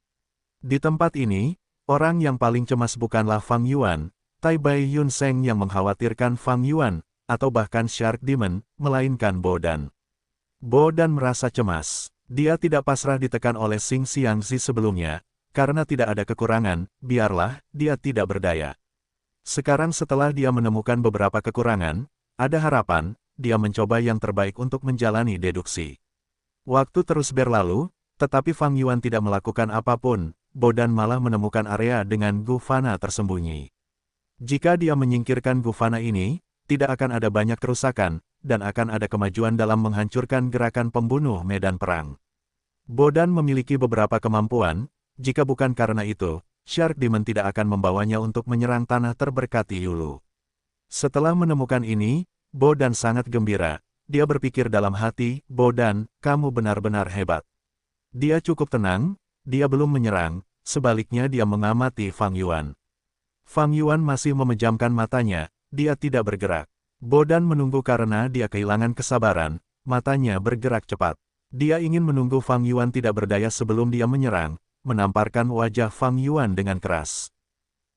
Di tempat ini, orang yang paling cemas bukanlah Fang Yuan, Tai Bai Yun Seng yang mengkhawatirkan Fang Yuan, atau bahkan Shark Demon, melainkan Bo Dan. Bo Dan merasa cemas. Dia tidak pasrah ditekan oleh Xing Xiangzi sebelumnya, karena tidak ada kekurangan, biarlah, dia tidak berdaya. Sekarang setelah dia menemukan beberapa kekurangan, ada harapan, dia mencoba yang terbaik untuk menjalani deduksi. Waktu terus berlalu, tetapi Fang Yuan tidak melakukan apapun, Bo Dan malah menemukan area dengan Gufana tersembunyi. Jika dia menyingkirkan Gufana ini, tidak akan ada banyak kerusakan, dan akan ada kemajuan dalam menghancurkan gerakan pembunuh medan perang. Bo Dan memiliki beberapa kemampuan, jika bukan karena itu, Shark Demon tidak akan membawanya untuk menyerang tanah terberkati Yulu. Setelah menemukan ini, Bo Dan sangat gembira. Dia berpikir dalam hati, Bo Dan, kamu benar-benar hebat. Dia cukup tenang, dia belum menyerang, sebaliknya dia mengamati Fang Yuan. Fang Yuan masih memejamkan matanya, dia tidak bergerak. Bo Dan menunggu karena dia kehilangan kesabaran, matanya bergerak cepat. Dia ingin menunggu Fang Yuan tidak berdaya sebelum dia menyerang, menamparkan wajah Fang Yuan dengan keras.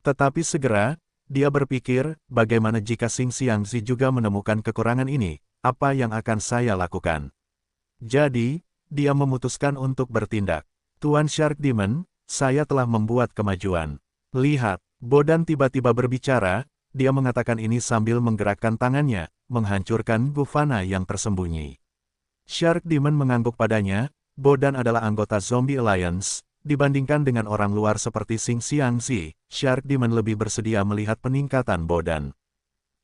Tetapi segera, dia berpikir, bagaimana jika Xing Xiangzi juga menemukan kekurangan ini, apa yang akan saya lakukan? Jadi, dia memutuskan untuk bertindak. Tuan Shark Demon, saya telah membuat kemajuan. Lihat. Bo Dan tiba-tiba berbicara, dia mengatakan ini sambil menggerakkan tangannya, menghancurkan Gufana yang tersembunyi. Shark Demon mengangguk padanya, Bo Dan adalah anggota Zombie Alliance, dibandingkan dengan orang luar seperti Xing Xiangzi, Shark Demon lebih bersedia melihat peningkatan Bo Dan.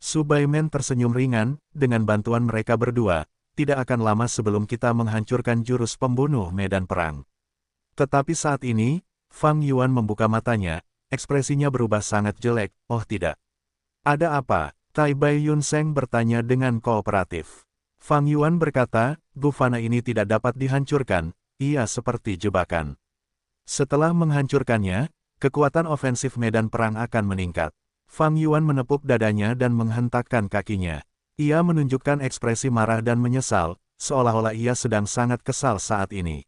Su Baimen tersenyum ringan, dengan bantuan mereka berdua, tidak akan lama sebelum kita menghancurkan jurus pembunuh medan perang. Tetapi saat ini, Fang Yuan membuka matanya, ekspresinya berubah sangat jelek, oh tidak. Ada apa? Tai Bai Yun Seng bertanya dengan kooperatif. Fang Yuan berkata, Gufana ini tidak dapat dihancurkan, ia seperti jebakan. Setelah menghancurkannya, kekuatan ofensif medan perang akan meningkat. Fang Yuan menepuk dadanya dan menghentakkan kakinya. Ia menunjukkan ekspresi marah dan menyesal, seolah-olah ia sedang sangat kesal saat ini.